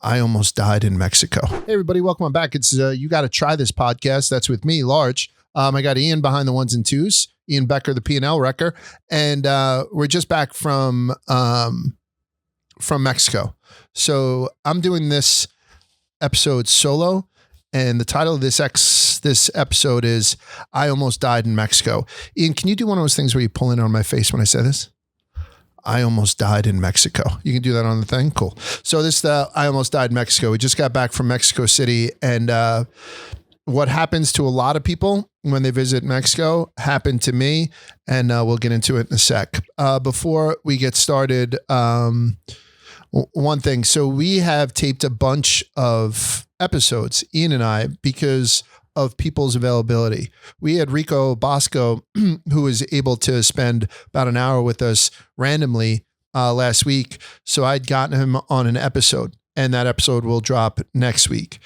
I almost died in Mexico. Hey, everybody. Welcome on back. It's You Got to Try This podcast. That's with me, Large. I got Ian behind the ones and twos, Ian Becker, the P&L wrecker. And we're just back from Mexico. So I'm doing this episode solo. And the title of this episode is I Almost Died in Mexico. Ian, can you do one of those things where you pull in on my face when I say this? I almost died in Mexico. You can do that on the thing? Cool. So this I almost died in Mexico. We just got back from Mexico City. And what happens to a lot of people when they visit Mexico happened to me. And we'll get into it in a sec. Before we get started, one thing. So we have taped a bunch of episodes, Ian and I, because of people's availability. We had Rico Bosco, who was able to spend about an hour with us randomly last week. So I'd gotten him on an episode, and that episode will drop next week.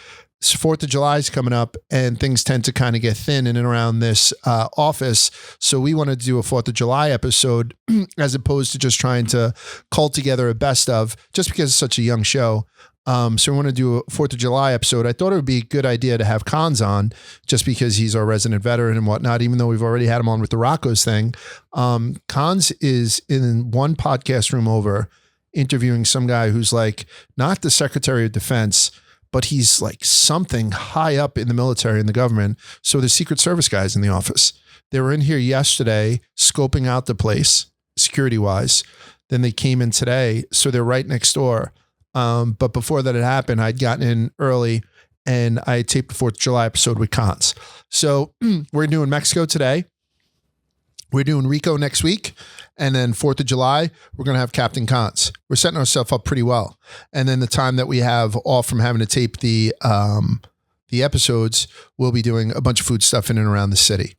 4th of July is coming up, and things tend to kind of get thin in and around this office. So we wanted to do a 4th of July episode as opposed to just trying to cull together a best of, just because it's such a young show. So we want to do a 4th of July episode. I thought it would be a good idea to have Cons on just because he's our resident veteran and whatnot, even though we've already had him on with the Rocco's thing. Cons is in one podcast room over interviewing some guy who's like not the Secretary of Defense, but he's like something high up in the military and the government. So the Secret Service guys in the office, they were in here yesterday scoping out the place security wise. Then they came in today. So they're right next door. But before that had happened, I'd gotten in early and I taped the 4th of July episode with Cons. So we're doing Mexico today. We're doing Rico next week. And then 4th of July, we're going to have Captain Cons. We're setting ourselves up pretty well. And then the time that we have off from having to tape the episodes, we'll be doing a bunch of food stuff in and around the city.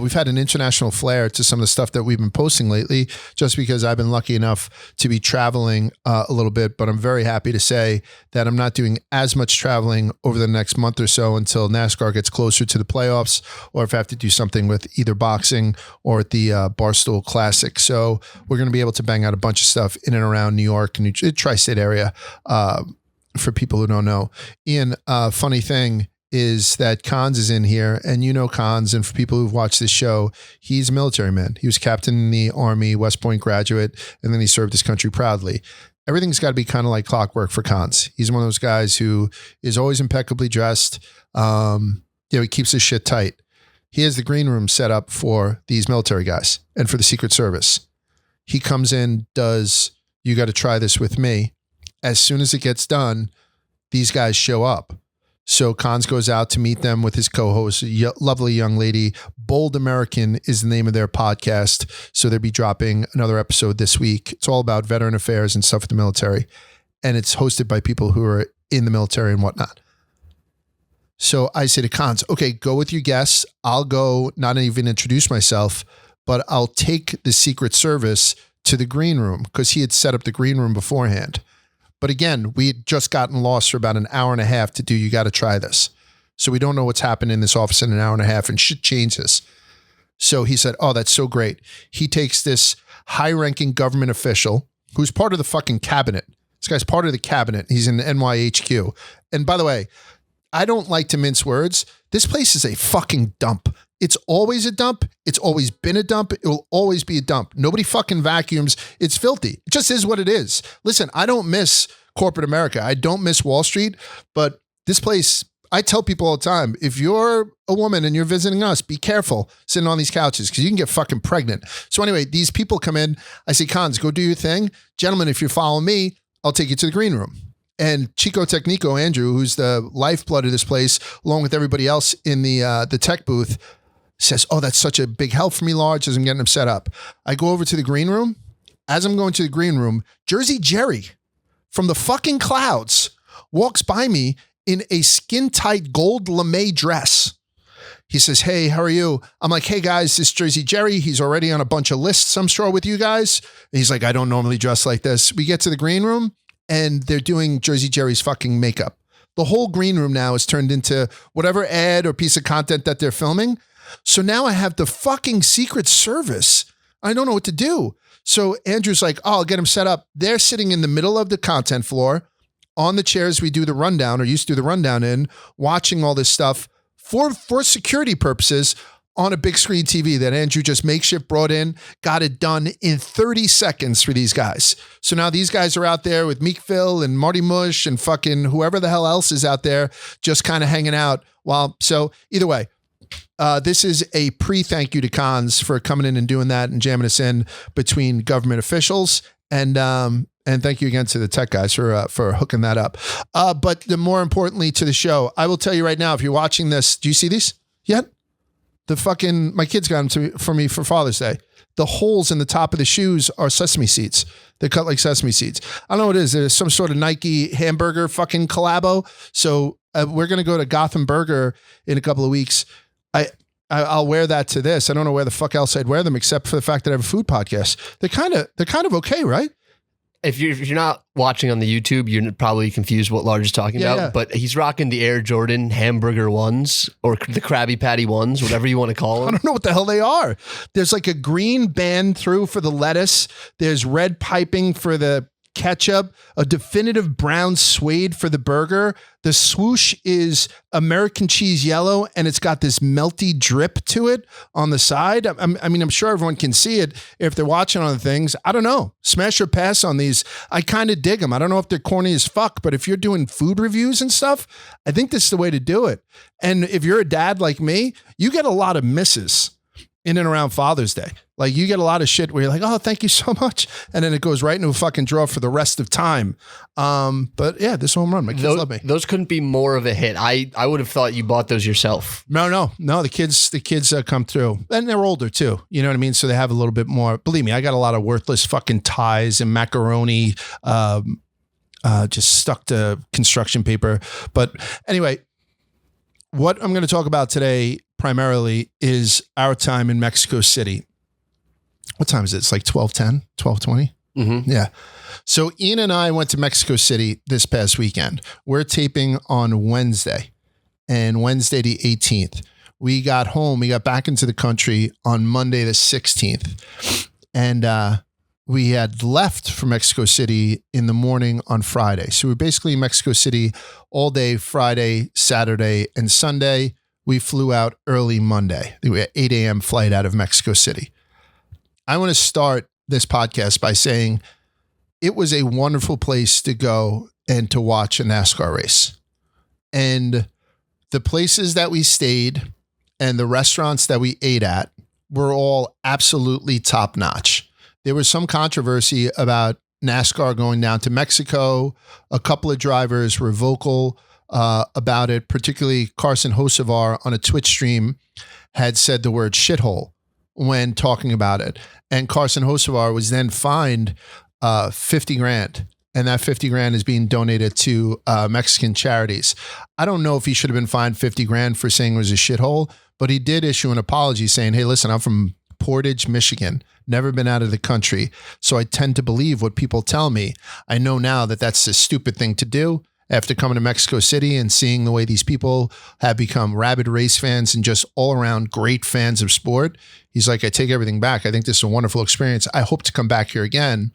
We've had an international flair to some of the stuff that we've been posting lately, just because I've been lucky enough to be traveling a little bit, but I'm very happy to say that I'm not doing as much traveling over the next month or so until NASCAR gets closer to the playoffs, or if I have to do something with either boxing or at the Barstool Classic. So we're going to be able to bang out a bunch of stuff in and around New York and the tri-state area for people who don't know. Ian, funny thing is that Cons is in here, and you know Cons, and for people who've watched this show, he's a military man. He was captain in the Army, West Point graduate, and then he served his country proudly. Everything's got to be kind of like clockwork for Cons. He's one of those guys who is always impeccably dressed. He keeps his shit tight. He has the green room set up for these military guys and for the Secret Service. He comes in, does You Got to Try This with me. As soon as it gets done, these guys show up. So Cons goes out to meet them with his co-host, a lovely young lady. Bold American is the name of their podcast. So they'll be dropping another episode this week. It's all about veteran affairs and stuff with the military. And it's hosted by people who are in the military and whatnot. So I say to Cons, okay, go with your guests. I'll go not even introduce myself, but I'll take the Secret Service to the green room because he had set up the green room beforehand. But again, we had just gotten lost for about an hour and a half to do You Got to Try This. So we don't know what's happened in this office in an hour and a half, and shit changes. So he said, oh, that's so great. He takes this high-ranking government official who's part of the fucking cabinet. This guy's part of the cabinet. He's in the NYHQ. And by the way, I don't like to mince words. This place is a fucking dump. It's always a dump. It's always been a dump. It will always be a dump. Nobody fucking vacuums. It's filthy. It just is what it is. Listen, I don't miss corporate America. I don't miss Wall Street, but this place, I tell people all the time, if you're a woman and you're visiting us, be careful sitting on these couches because you can get fucking pregnant. So anyway, these people come in. I say, Cons, go do your thing. Gentlemen, if you're following me, I'll take you to the green room. And Chico Technico, Andrew, who's the lifeblood of this place, along with everybody else in the tech booth, says, oh, that's such a big help for me, Large, as I'm getting them set up. I go over to the green room. As I'm going to the green room, Jersey Jerry from the fucking clouds walks by me in a skin-tight gold lame dress. He says, hey, how are you? I'm like, hey, guys, this is Jersey Jerry. He's already on a bunch of lists, I'm sure, with you guys. And he's like, I don't normally dress like this. We get to the green room, and they're doing Jersey Jerry's fucking makeup. The whole green room now is turned into whatever ad or piece of content that they're filming. So now I have the fucking Secret Service. I don't know what to do. So Andrew's like, oh, I'll get him set up. They're sitting in the middle of the content floor. on the chairs we do the rundown or used to do the rundown in, watching all this stuff for security purposes on a big screen TV that Andrew just makeshift brought in, got it done in 30 seconds for these guys. So now these guys are out there with Meek Phil and Marty Mush and fucking whoever the hell else is out there just kind of hanging out. So either way, this is a pre-thank you to Cons for coming in and doing that and jamming us in between government officials. And thank you again to the tech guys for hooking that up. But more importantly to the show, I will tell you right now, if you're watching this, do you see these yet? My kids got them for me for Father's Day. The holes in the top of the shoes are sesame seeds. They're cut like sesame seeds. I don't know what it is. There's some sort of Nike hamburger fucking collabo. So we're going to go to Gotham Burger in a couple of weeks. I'll wear that to this. I don't know where the fuck else I'd wear them except for the fact that I have a food podcast. They're kind of okay, right? If you're not watching on the YouTube, you're probably confused what Large is talking about. Yeah. But he's rocking the Air Jordan hamburger ones or the Krabby Patty ones, whatever you want to call them. I don't know what the hell they are. There's like a green band through for the lettuce. There's red piping for the ketchup, a definitive brown suede for the burger. The swoosh is American cheese yellow, and it's got this melty drip to it on the side. I'm sure everyone can see it if they're watching on the things. I don't know. Smash or pass on these. I kind of dig them. I don't know if they're corny as fuck, but if you're doing food reviews and stuff, I think this is the way to do it. And if you're a dad like me, you get a lot of misses in and around Father's Day. Like you get a lot of shit where you're like, oh, thank you so much. And then it goes right into a fucking drawer for the rest of time. But yeah, this home run, my kids love me. Those couldn't be more of a hit. I would have thought you bought those yourself. No. The kids come through and they're older too. You know what I mean? So they have a little bit more, believe me, I got a lot of worthless fucking ties and macaroni, just stuck to construction paper. But anyway, what I'm going to talk about today primarily is our time in Mexico City. What time is it? It's like 12:10, 12:20. Mm-hmm. Yeah. So Ian and I went to Mexico City this past weekend. We're taping on Wednesday, and Wednesday the 18th. We got home. We got back into the country on Monday the 16th. And we had left from Mexico City in the morning on Friday. So we're basically in Mexico City all day, Friday, Saturday, and Sunday. We flew out early Monday. We had 8 a.m. flight out of Mexico City. I want to start this podcast by saying it was a wonderful place to go and to watch a NASCAR race. And the places that we stayed and the restaurants that we ate at were all absolutely top notch. There was some controversy about NASCAR going down to Mexico. A couple of drivers were vocal about it, particularly Carson Hocevar on a Twitch stream had said the word shithole when talking about it. And Carson Hocevar was then fined $50,000. And that $50,000 is being donated to Mexican charities. I don't know if he should have been fined $50,000 for saying it was a shithole, but he did issue an apology saying, hey, listen, I'm from Portage, Michigan, never been out of the country. So I tend to believe what people tell me. I know now that that's a stupid thing to do. After coming to Mexico City and seeing the way these people have become rabid race fans and just all around great fans of sport, he's like, I take everything back. I think this is a wonderful experience. I hope to come back here again.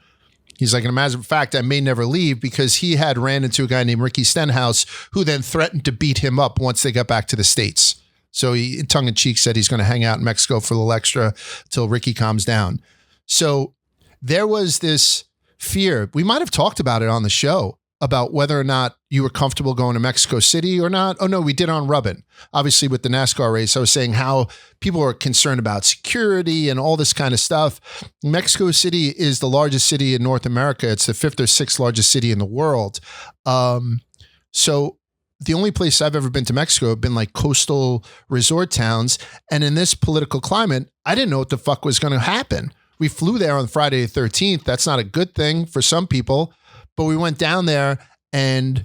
He's like, and as a matter of fact, I may never leave, because he had ran into a guy named Ricky Stenhouse who then threatened to beat him up once they got back to the States. So he, tongue in cheek, said he's going to hang out in Mexico for a little extra till Ricky calms down. So there was this fear. We might have talked about it on the show about whether or not you were comfortable going to Mexico City or not. Oh, no, we did on Rubbin. Obviously, with the NASCAR race, I was saying how people are concerned about security and all this kind of stuff. Mexico City is the largest city in North America. It's the 5th or 6th largest city in the world. So the only place I've ever been to Mexico have been like coastal resort towns. And in this political climate, I didn't know what the fuck was going to happen. We flew there on Friday the 13th. That's not a good thing for some people. But we went down there and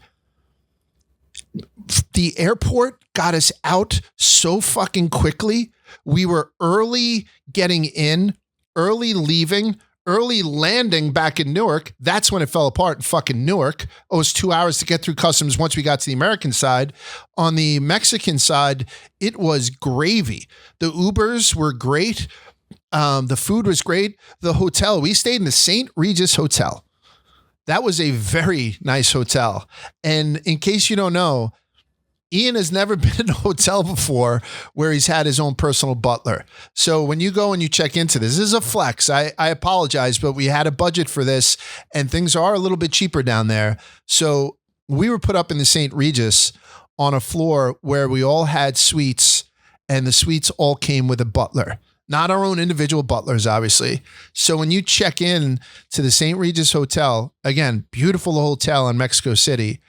the airport got us out so fucking quickly. We were early getting in, early leaving, early landing back in Newark. That's when it fell apart in fucking Newark. It was 2 hours to get through customs once we got to the American side. On the Mexican side, it was gravy. The Ubers were great. The food was great. The hotel, we stayed in the St. Regis Hotel. That was a very nice hotel. And in case you don't know, Ian has never been in a hotel before where he's had his own personal butler. So when you go and you check into this is a flex. I apologize, but we had a budget for this and things are a little bit cheaper down there. So we were put up in the St. Regis on a floor where we all had suites, and the suites all came with a butler. Not our own individual butlers, obviously. So when you check in to the St. Regis Hotel, again, beautiful hotel in Mexico City,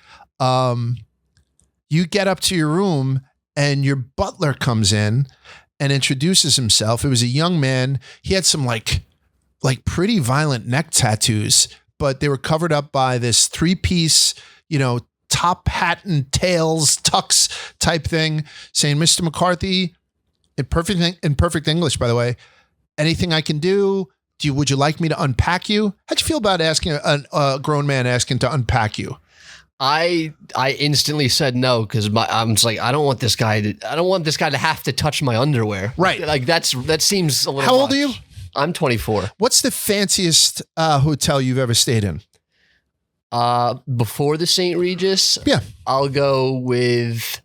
you get up to your room and your butler comes in and introduces himself. It was a young man. He had some like pretty violent neck tattoos, but they were covered up by this 3-piece, top hat and tails tux type thing, saying, "Mr. McCarthy," in perfect English, by the way, "anything I can do? Would you like me to unpack you?" How'd you feel about asking a grown man asking to unpack you? I instantly said no, because I'm just like, I don't want this guy to have to touch my underwear. Right. Like that seems a little How old much. are you? I'm 24. What's the fanciest hotel you've ever stayed in? Before the St. Regis, Yeah. I'll go with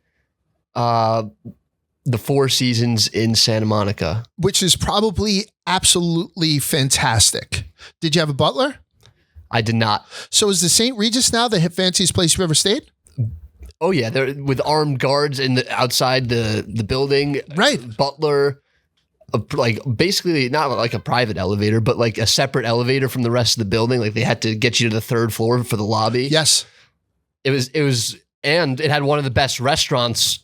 the Four Seasons in Santa Monica. Which is probably absolutely fantastic. Did you have a butler? I did not. So is the St. Regis now the fanciest place you've ever stayed? Oh yeah, they're with armed guards outside the building. Right. Butler, like basically not like a private elevator, but like a separate elevator from the rest of the building. Like they had to get you to the third floor for the lobby. Yes. It was, and it had one of the best restaurants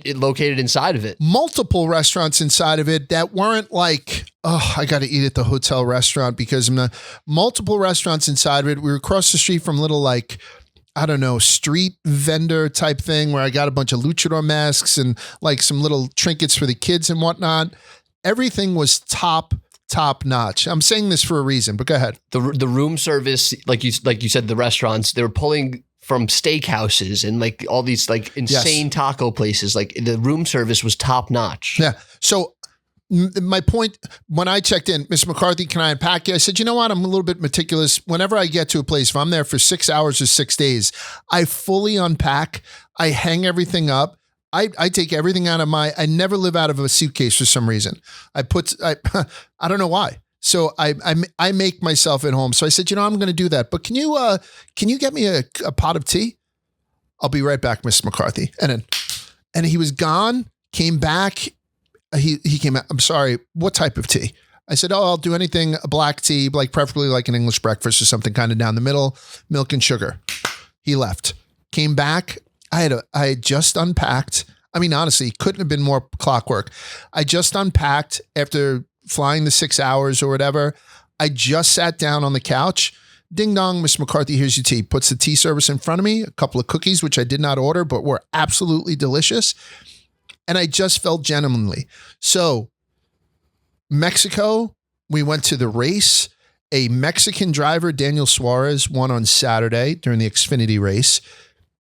located inside of it. Multiple restaurants inside of it that weren't like, oh, I got to eat at the hotel restaurant because I'm not. Multiple restaurants inside of it. We were across the street from little like, I don't know, street vendor type thing where I got a bunch of luchador masks and like some little trinkets for the kids and whatnot. Everything was top notch. I'm saying this for a reason, but go ahead. The room service, like you said, the restaurants, they were pulling from steakhouses and like all these like insane taco places. Like the room service was top notch. Yeah. So my point, when I checked in, Mr. McCarthy, can I unpack you? I said, you know what? I'm a little bit meticulous. Whenever I get to a place, if I'm there for 6 hours or 6 days, I fully unpack. I hang everything up. I take everything out of I never live out of a suitcase for some reason. I don't know why. So I make myself at home. So I said, I'm going to do that. But can you get me a pot of tea? I'll be right back, Mr. McCarthy. And he was gone, came back. He came out. I'm sorry. What type of tea? I said, I'll do anything, a black tea, like preferably like an English breakfast or something kind of down the middle, milk and sugar. He left, came back. I had just unpacked. I mean, honestly, couldn't have been more clockwork. I just unpacked after flying the 6 hours or whatever. I just sat down on the couch. Ding dong, Mr. McCarthy, here's your tea. Puts the tea service in front of me, a couple of cookies, which I did not order, but were absolutely delicious. And I just felt genuinely. So Mexico, we went to the race. A Mexican driver, Daniel Suarez, won on Saturday during the Xfinity race.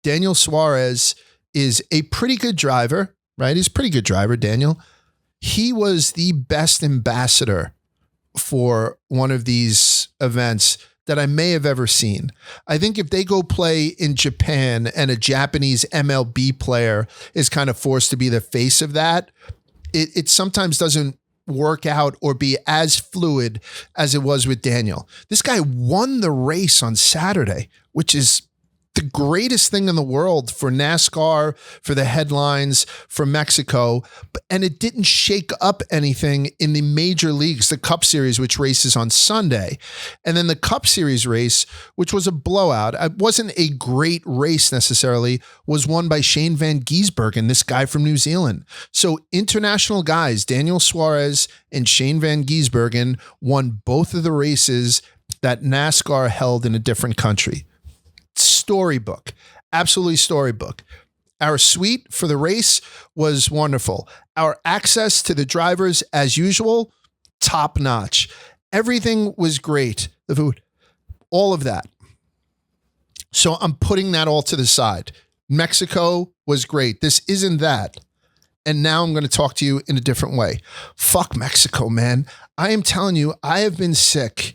Daniel Suarez is a pretty good driver, right? He's a pretty good driver, Daniel. He was the best ambassador for one of these events that I may have ever seen. I think if they go play in Japan and a Japanese MLB player is kind of forced to be the face of that, it sometimes doesn't work out or be as fluid as it was with Daniel. This guy won the race on Saturday, which is the greatest thing in the world for NASCAR, for the headlines, for Mexico. And it didn't shake up anything in the major leagues, the Cup Series, which races on Sunday. And then the Cup Series race, which was a blowout. It wasn't a great race necessarily, was won by Shane Van Gisbergen, this guy from New Zealand. So international guys, Daniel Suarez and Shane Van Gisbergen, won both of the races that NASCAR held in a different country. Storybook, absolutely storybook. Our suite for the race was wonderful. Our access to the drivers, as usual, top notch. Everything was great. The food, all of that. So I'm putting that all to the side. Mexico was great. This isn't that. And now I'm going to talk to you in a different way. Fuck Mexico, man. I am telling you, I have been sick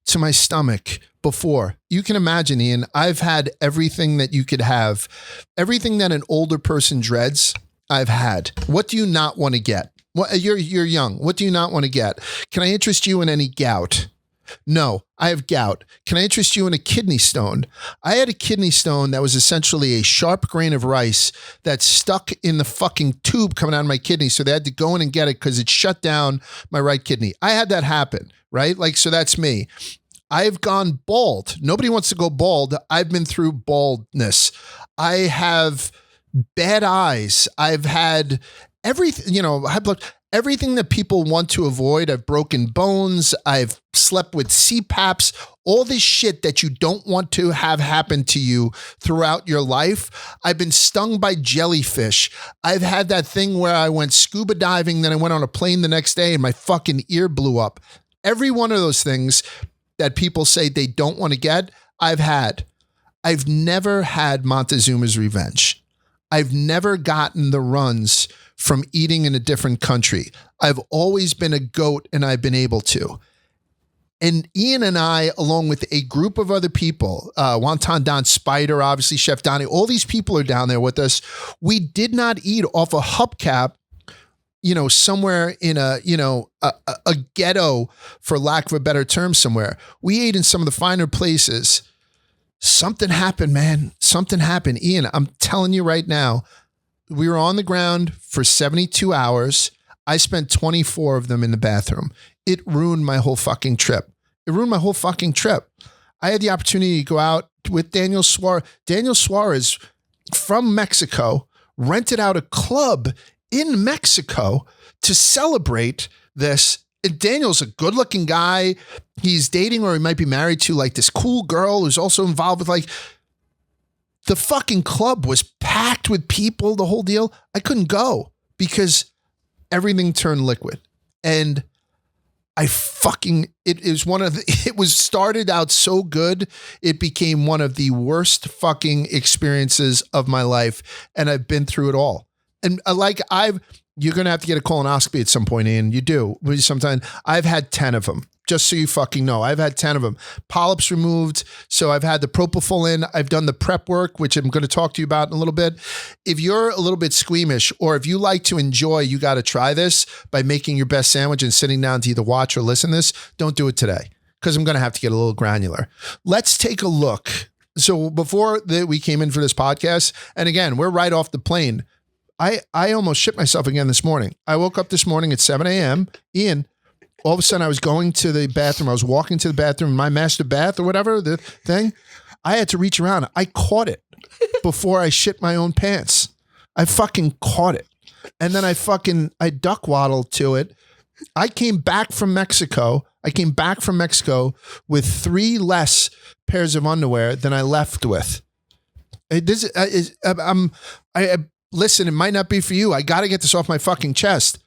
to my stomach before. You can imagine, Ian, I've had everything that you could have. Everything that an older person dreads, I've had. What do you not want to get? You're young. What do you not want to get? Can I interest you in any gout? No, I have gout. Can I interest you in a kidney stone? I had a kidney stone that was essentially a sharp grain of rice that stuck in the fucking tube coming out of my kidney. So they had to go in and get it because it shut down my right kidney. I had that happen, right? Like, so that's me. I've gone bald. Nobody wants to go bald. I've been through baldness. I have bad eyes. I've had everything, everything that people want to avoid. I've broken bones. I've slept with CPAPs, all this shit that you don't want to have happen to you throughout your life. I've been stung by jellyfish. I've had that thing where I went scuba diving, then I went on a plane the next day and my fucking ear blew up. Every one of those things that people say they don't want to get, I've had. I've never had Montezuma's revenge. I've never gotten the runs from eating in a different country. I've always been a goat and I've been able to. And Ian and I, along with a group of other people, Wonton Don Spider, obviously Chef Donnie, all these people are down there with us. We did not eat off a hubcap, somewhere in a ghetto, for lack of a better term, somewhere. We ate in some of the finer places. Something happened, man. Something happened. Ian, I'm telling you right now, we were on the ground for 72 hours. I spent 24 of them in the bathroom. It ruined my whole fucking trip. I had the opportunity to go out with Daniel Suarez. Daniel Suarez from Mexico rented out a club in Mexico to celebrate this. And Daniel's a good looking guy. He's dating, or he might be married to, like, this cool girl who's also involved with, like, the fucking club was packed with people, the whole deal. I couldn't go because everything turned liquid. And it was started out so good. It became one of the worst fucking experiences of my life. And I've been through it all. And you're going to have to get a colonoscopy at some point, Ian. You do. Sometimes I've had 10 of them, just so you fucking know. I've had 10 of them. Polyps removed. So I've had the propofol in. I've done the prep work, which I'm going to talk to you about in a little bit. If you're a little bit squeamish, or if you like to enjoy, you got to try this by making your best sandwich and sitting down to either watch or listen to this. Don't do it today, because I'm going to have to get a little granular. Let's take a look. So before we came in for this podcast, and again, we're right off the plane. I almost shit myself again this morning. I woke up this morning at 7 a.m. Ian, all of a sudden I was going to the bathroom. I was walking to the bathroom, my master bath or whatever, the thing. I had to reach around. I caught it before I shit my own pants. I fucking caught it. And then I duck waddled to it. I came back from Mexico with 3 less pairs of underwear than I left with. Listen, it might not be for you. I got to get this off my fucking chest.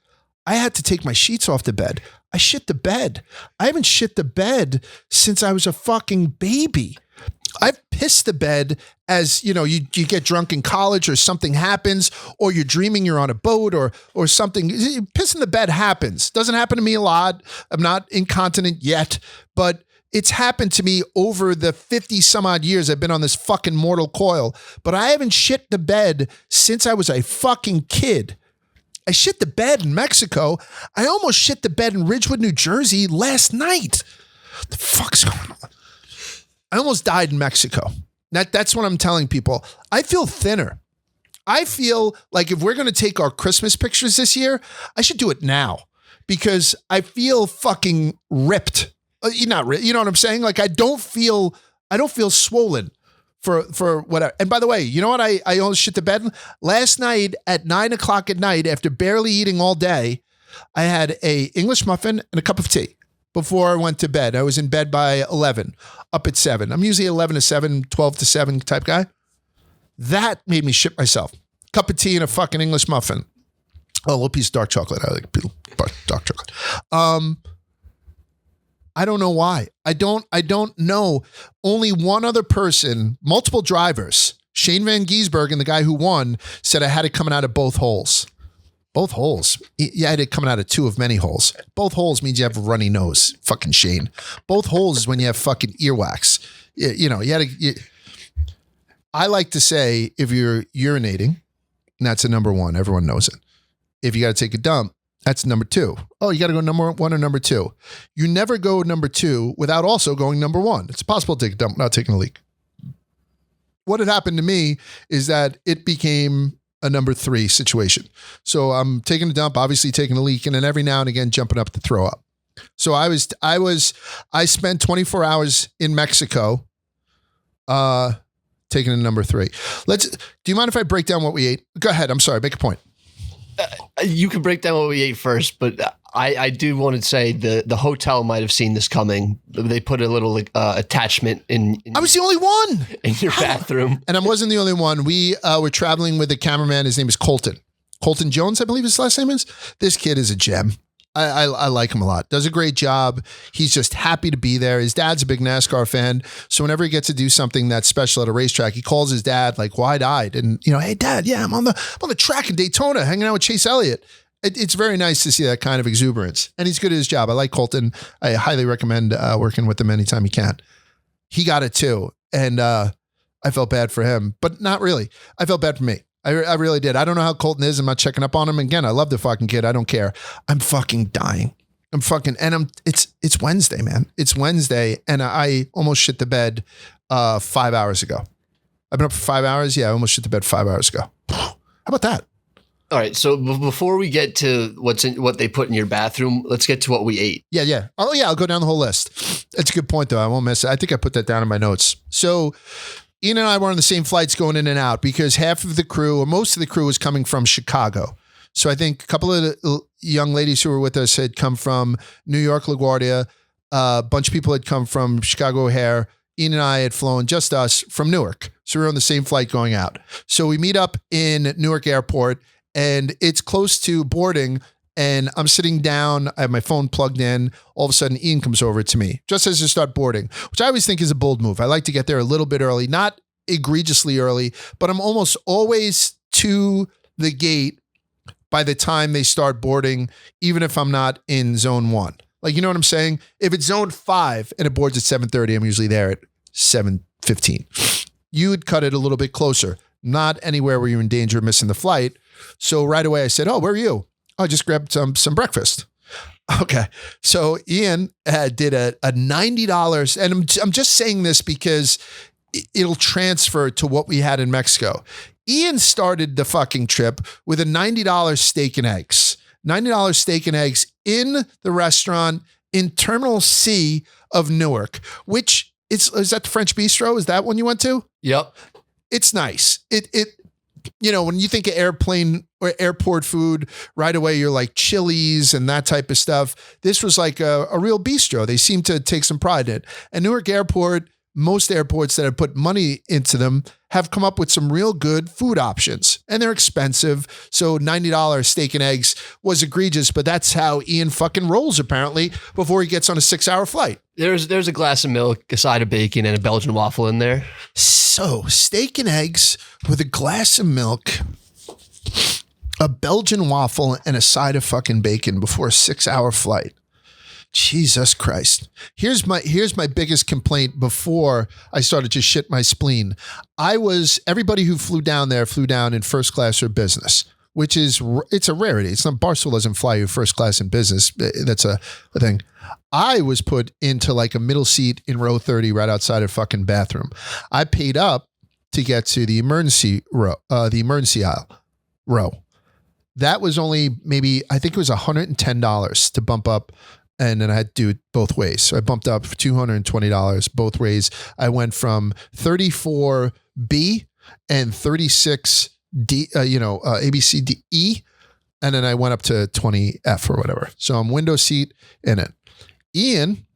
I had to take my sheets off the bed. I shit the bed. I haven't shit the bed since I was a fucking baby. I've pissed the bed as, you get drunk in college or something happens, or you're dreaming you're on a boat or something. Pissing the bed happens. Doesn't happen to me a lot. I'm not incontinent yet, but it's happened to me over the 50 some odd years I've been on this fucking mortal coil. But I haven't shit the bed since I was a fucking kid. I shit the bed in Mexico. I almost shit the bed in Ridgewood, New Jersey last night. What the fuck's going on? I almost died in Mexico. That's what I'm telling people. I feel thinner. I feel like if we're going to take our Christmas pictures this year, I should do it now, because I feel fucking ripped. Not really, you know what I'm saying? Like I don't feel swollen for whatever. And by the way, you know what? I almost shit the bed last night at 9:00 at night after barely eating all day. I had a English muffin and a cup of tea before I went to bed. I was in bed by 11, up at 7. I'm usually 11 to 7, 12 to 7 type guy. That made me shit myself. Cup of tea and a fucking English muffin. Oh, a little piece of dark chocolate. I like dark chocolate. I don't know why. I don't know. Only one other person, multiple drivers, Shane Van Giesberg and the guy who won, said I had it coming out of both holes. Both holes. You had it coming out of two of many holes. Both holes means you have a runny nose. Fucking Shane. Both holes is when you have fucking earwax. You know, I like to say if you're urinating, and that's a number one. Everyone knows it. If you got to take a dump, that's number two. Oh, you got to go number one or number two. You never go number two without also going number one. It's possible to take a dump without taking a leak. What had happened to me is that it became a number three situation. So I'm taking a dump, obviously taking a leak, and then every now and again jumping up to throw up. So I spent 24 hours in Mexico, taking a number three. Do you mind if I break down what we ate? Go ahead. I'm sorry. Make a point. You can break down what we ate first, but I do want to say the hotel might have seen this coming. They put a little attachment in I was the only one in your bathroom, and I wasn't the only one. We were traveling with a cameraman. His name is Colton Jones, I believe his last name is. This kid is a gem. I like him a lot. Does a great job. He's just happy to be there. His dad's a big NASCAR fan. So whenever he gets to do something that's special at a racetrack, he calls his dad like wide-eyed and, you know, hey, Dad, yeah, I'm on the track in Daytona hanging out with Chase Elliott. It's very nice to see that kind of exuberance. And he's good at his job. I like Colton. I highly recommend working with him anytime you can. He got it too. And I felt bad for him, but not really. I felt bad for me. I really did. I don't know how Colton is. I'm not checking up on him. Again, I love the fucking kid. I don't care. I'm fucking dying. It's Wednesday, man. It's Wednesday. And I almost shit the bed 5 hours ago. I've been up for 5 hours. Yeah, I almost shit the bed 5 hours ago. How about that? All right. So before we get to what they put in your bathroom, let's get to what we ate. Yeah. Oh yeah. I'll go down the whole list. That's a good point though. I won't miss it. I think I put that down in my notes. So Ian and I were on the same flights going in and out because half of the crew or most of the crew was coming from Chicago. So I think a couple of the young ladies who were with us had come from New York, LaGuardia. A bunch of people had come from Chicago O'Hare. Ian and I had flown, just us, from Newark. So we were on the same flight going out. So we meet up in Newark Airport and it's close to boarding. And I'm sitting down, I have my phone plugged in. All of a sudden, Ian comes over to me just as I start boarding, which I always think is a bold move. I like to get there a little bit early, not egregiously early, but I'm almost always to the gate by the time they start boarding, even if I'm not in zone 1. Like, you know what I'm saying? If it's zone 5 and it boards at 7:30, I'm usually there at 7:15. You would cut it a little bit closer, not anywhere where you're in danger of missing the flight. So right away I said, oh, where are you? I just grabbed some breakfast. Okay. So Ian did a $90. And I'm just saying this because it'll transfer to what we had in Mexico. Ian started the fucking trip with a $90 steak and eggs. $90 steak and eggs in the restaurant in Terminal C of Newark, which is that the French Bistro? Is that one you went to? Yep. It's nice. You know, when you think of airplane or airport food, right away you're like Chili's and that type of stuff. This was like a real bistro. They seem to take some pride in it. And Newark Airport, most airports that have put money into them have come up with some real good food options. And they're expensive. So $90 steak and eggs was egregious, but that's how Ian fucking rolls apparently before he gets on a 6-hour flight. There's a glass of milk, a side of bacon, and a Belgian waffle in there. So steak and eggs with a glass of milk, a Belgian waffle, and a side of fucking bacon before a 6-hour flight. Jesus Christ. Here's my biggest complaint before I started to shit my spleen. Everybody who flew down there flew down in first class or business, which it's a rarity. It's not, Barstool doesn't fly you first class in business. That's a thing. I was put into like a middle seat in row 30 right outside of fucking bathroom. I paid up to get to the emergency aisle row. That was only maybe, I think it was $110 to bump up. And then I had to do it both ways. So I bumped up for $220 both ways. I went from 34B and 36D, ABCDE, and then I went up to 20F or whatever. So I'm window seat in it. Ian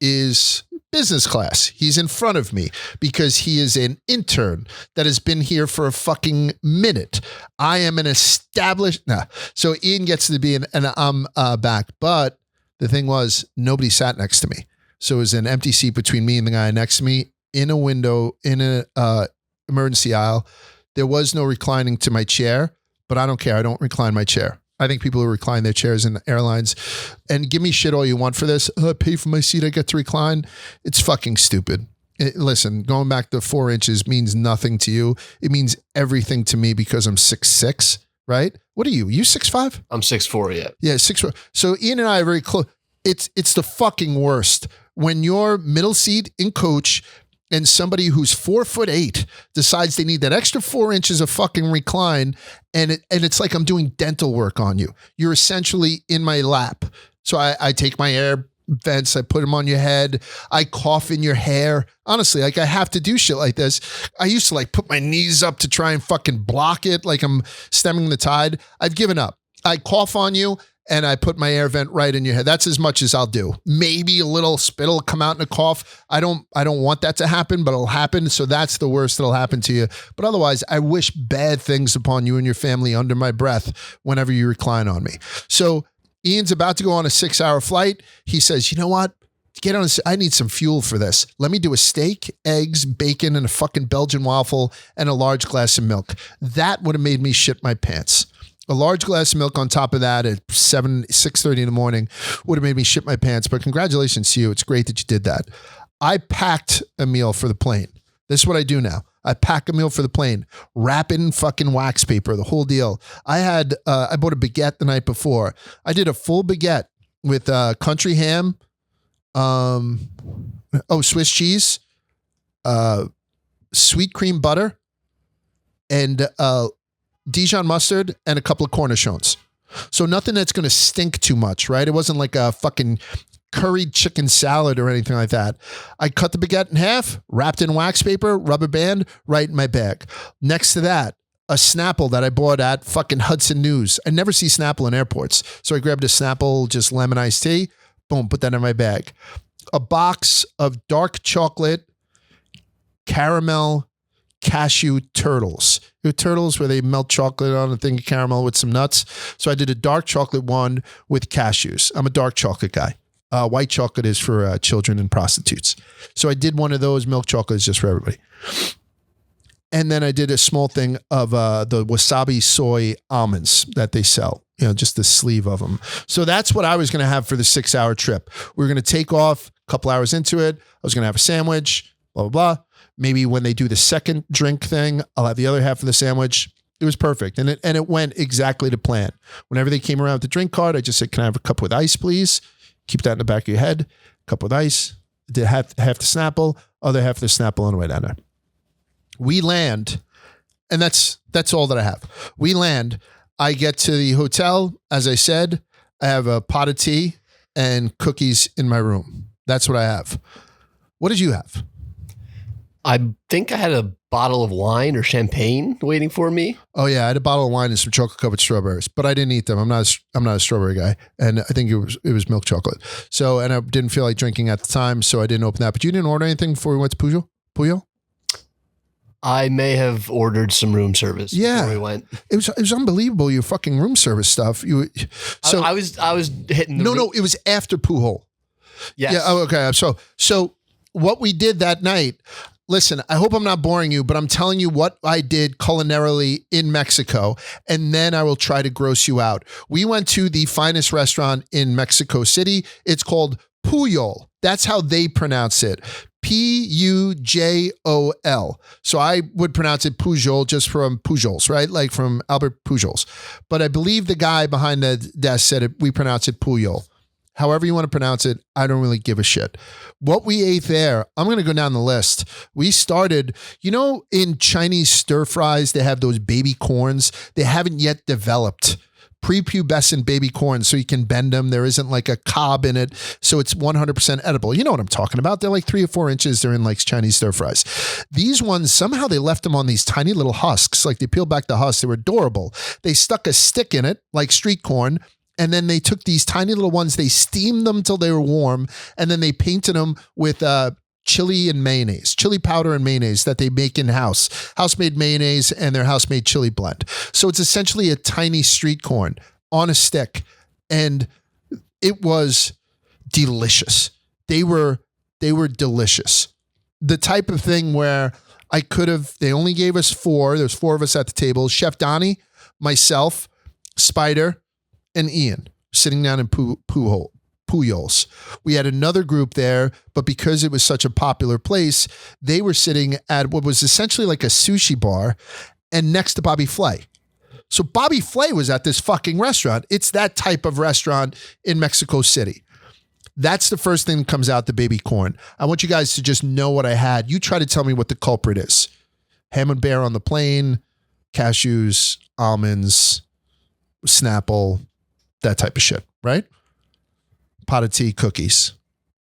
is business class. He's in front of me because he is an intern that has been here for a fucking minute. I am an established. So Ian gets to be and I'm back, but the thing was, nobody sat next to me. So it was an empty seat between me and the guy next to me in a window, in an emergency aisle. There was no reclining to my chair, but I don't care. I don't recline my chair. I think people who recline their chairs in airlines, and give me shit all you want for this. I pay for my seat, I get to recline. It's fucking stupid. Listen, going back to 4 inches means nothing to you. It means everything to me because I'm 6'6", right? What are you? You 6'5"? I'm 6'4", yeah. Yeah, 6'4". So Ian and I are very close. It's the fucking worst when you're middle seat in coach and somebody who's 4'8" decides they need that extra 4 inches of fucking recline, and it's like I'm doing dental work on you. You're essentially in my lap. So I take my air vents, I put them on your head, I cough in your hair. Honestly, like I have to do shit like this. I used to like put my knees up to try and fucking block it like I'm stemming the tide. I've given up. I cough on you and I put my air vent right in your head. That's as much as I'll do. Maybe a little spit will come out in a cough. I don't want that to happen, but it'll happen. So that's the worst that'll happen to you. But otherwise, I wish bad things upon you and your family under my breath whenever you recline on me. So Ian's about to go on a 6-hour flight. He says, you know what? I need some fuel for this. Let me do a steak, eggs, bacon, and a fucking Belgian waffle and a large glass of milk. That would have made me shit my pants. A large glass of milk on top of that at 6:30 in the morning would have made me shit my pants. But congratulations to you. It's great that you did that. I packed a meal for the plane. This is what I do now. I pack a meal for the plane, wrap it in fucking wax paper, the whole deal. I bought a baguette the night before. I did a full baguette with country ham, Swiss cheese, sweet cream butter, and Dijon mustard, and a couple of cornichons. So nothing that's going to stink too much, right? It wasn't like a fucking curried chicken salad or anything like that. I cut the baguette in half, wrapped in wax paper, rubber band, right in my bag. Next to that, a Snapple that I bought at fucking Hudson News. I never see Snapple in airports. So I grabbed a Snapple, just lemon iced tea, boom, put that in my bag. A box of dark chocolate, caramel, cashew turtles. Turtles where they melt chocolate on a thing of caramel with some nuts. So I did a dark chocolate one with cashews. I'm a dark chocolate guy. White chocolate is for children and prostitutes. So I did one of those. Milk chocolate is just for everybody. And then I did a small thing of the wasabi soy almonds that they sell, just the sleeve of them. So that's what I was going to have for the 6-hour trip. We were going to take off a couple hours into it. I was going to have a sandwich, blah, blah, blah. Maybe when they do the second drink thing, I'll have the other half of the sandwich. It was perfect. And it went exactly to plan. Whenever they came around with the drink card, I just said, can I have a cup with ice, please? Keep that in the back of your head. Cup with ice. Did half the Snapple, other half of the Snapple on the way down there. We land, and that's all that I have. We land. I get to the hotel. As I said, I have a pot of tea and cookies in my room. That's what I have. What did you have? I think I had a bottle of wine or champagne waiting for me. Oh yeah, I had a bottle of wine and some chocolate covered strawberries, but I didn't eat them. I'm not a strawberry guy, and I think it was milk chocolate. So, and I didn't feel like drinking at the time, so I didn't open that. But you didn't order anything before we went to Pujol? I may have ordered some room service before we went. It was unbelievable. Your fucking room service stuff. I was hitting. No, it was after Pujol. Yes. Yeah. Oh, okay. So what we did that night. Listen, I hope I'm not boring you, but I'm telling you what I did culinarily in Mexico, and then I will try to gross you out. We went to the finest restaurant in Mexico City. It's called Pujol. That's how they pronounce it. Pujol. So I would pronounce it Pujol just from Pujols, right? Like from Albert Pujols. But I believe the guy behind the desk said we pronounce it Pujol. However you want to pronounce it, I don't really give a shit. What we ate there, I'm going to go down the list. We started, in Chinese stir fries, they have those baby corns. They haven't yet developed prepubescent baby corn so you can bend them. There isn't like a cob in it. So it's 100% edible. You know what I'm talking about. They're like 3 or 4 inches. They're in like Chinese stir fries. These ones, somehow they left them on these tiny little husks. Like they peeled back the husks. They were adorable. They stuck a stick in it like street corn. And then they took these tiny little ones, they steamed them till they were warm, and then they painted them with chili and mayonnaise, chili powder and mayonnaise that they make in-house, house-made mayonnaise and their house-made chili blend. So it's essentially a tiny street corn on a stick, and it was delicious. They were delicious. The type of thing where they only gave us 4. There's 4 of us at the table. Chef Donnie, myself, Spider, and Ian sitting down in Pujols. We had another group there, but because it was such a popular place, they were sitting at what was essentially like a sushi bar and next to Bobby Flay. So Bobby Flay was at this fucking restaurant. It's that type of restaurant in Mexico City. That's the first thing that comes out, the baby corn. I want you guys to just know what I had. You try to tell me what the culprit is. Ham and bear on the plain, cashews, almonds, Snapple, that type of shit, right? Pot of tea, cookies,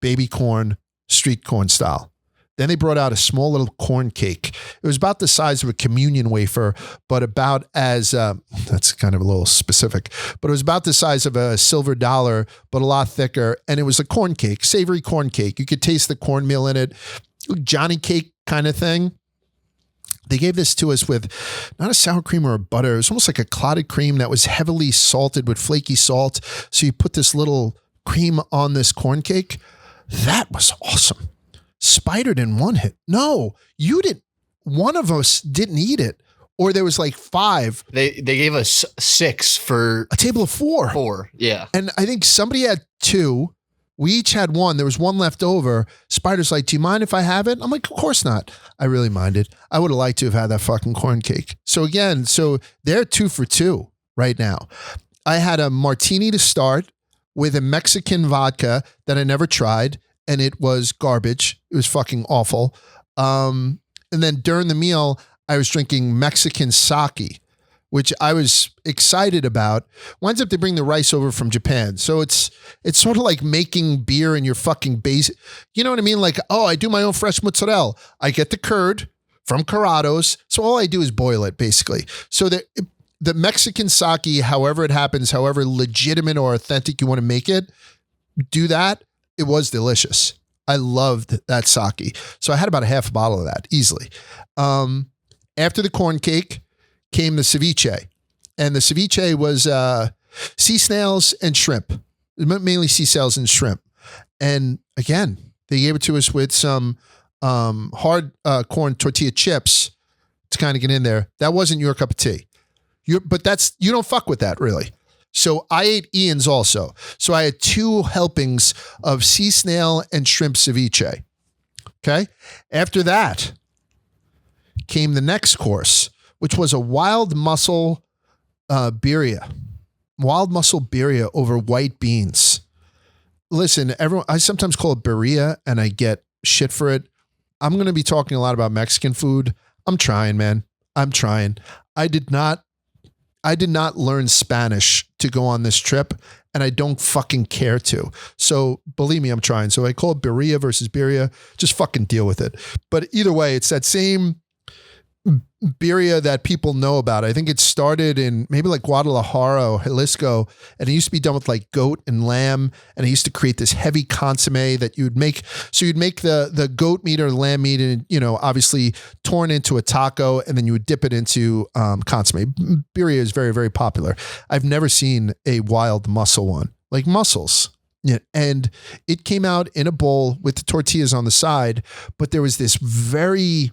baby corn, street corn style. Then they brought out a small little corn cake. It was about the size of a communion wafer, but about as, that's kind of a little specific, but it was about the size of a silver dollar, but a lot thicker. And it was a corn cake, savory corn cake. You could taste the cornmeal in it. Johnny cake kind of thing. They gave this to us with not a sour cream or a butter. It was almost like a clotted cream that was heavily salted with flaky salt. So you put this little cream on this corn cake. That was awesome. Spider didn't want it. No, you didn't. One of us didn't eat it, or there was like 5. They gave us 6 for a table of 4. 4, yeah. And I think somebody had 2. We each had 1. There was 1 left over. Spider's like, do you mind if I have it? I'm like, of course not. I really minded. I would have liked to have had that fucking corn cake. So again, they're 2 for 2 right now. I had a martini to start with a Mexican vodka that I never tried, and it was garbage. It was fucking awful. And then during the meal, I was drinking Mexican sake, which I was excited about. Winds up they bring the rice over from Japan. So it's sort of like making beer in your fucking base. You know what I mean? Like, oh, I do my own fresh mozzarella. I get the curd from Corrado's. So all I do is boil it, basically. So the Mexican sake, however it happens, however legitimate or authentic you want to make it, do that. It was delicious. I loved that sake. So I had about a half a bottle of that easily. After the corn cake came the ceviche. And the ceviche was sea snails and shrimp, mainly sea snails and shrimp. And again, they gave it to us with some hard corn tortilla chips to kind of get in there. That wasn't your cup of tea. But you don't fuck with that really. So I ate Ian's also. So I had 2 helpings of sea snail and shrimp ceviche. Okay. After that came the next course, which was a wild mussel birria. Wild mussel birria over white beans. Listen, I sometimes call it birria and I get shit for it. I'm going to be talking a lot about Mexican food. I'm trying, man. I'm trying. I did not learn Spanish to go on this trip, and I don't fucking care to. So believe me, I'm trying. So I call it birria versus birria. Just fucking deal with it. But either way, it's that same birria that people know about. I think it started in maybe like Guadalajara or Jalisco, and it used to be done with like goat and lamb, and it used to create this heavy consomme that you would make. So you'd make the goat meat or lamb meat and, obviously torn into a taco, and then you would dip it into consomme. Birria is very, very popular. I've never seen a wild mussel one, like mussels. Yeah, and it came out in a bowl with the tortillas on the side, but there was this very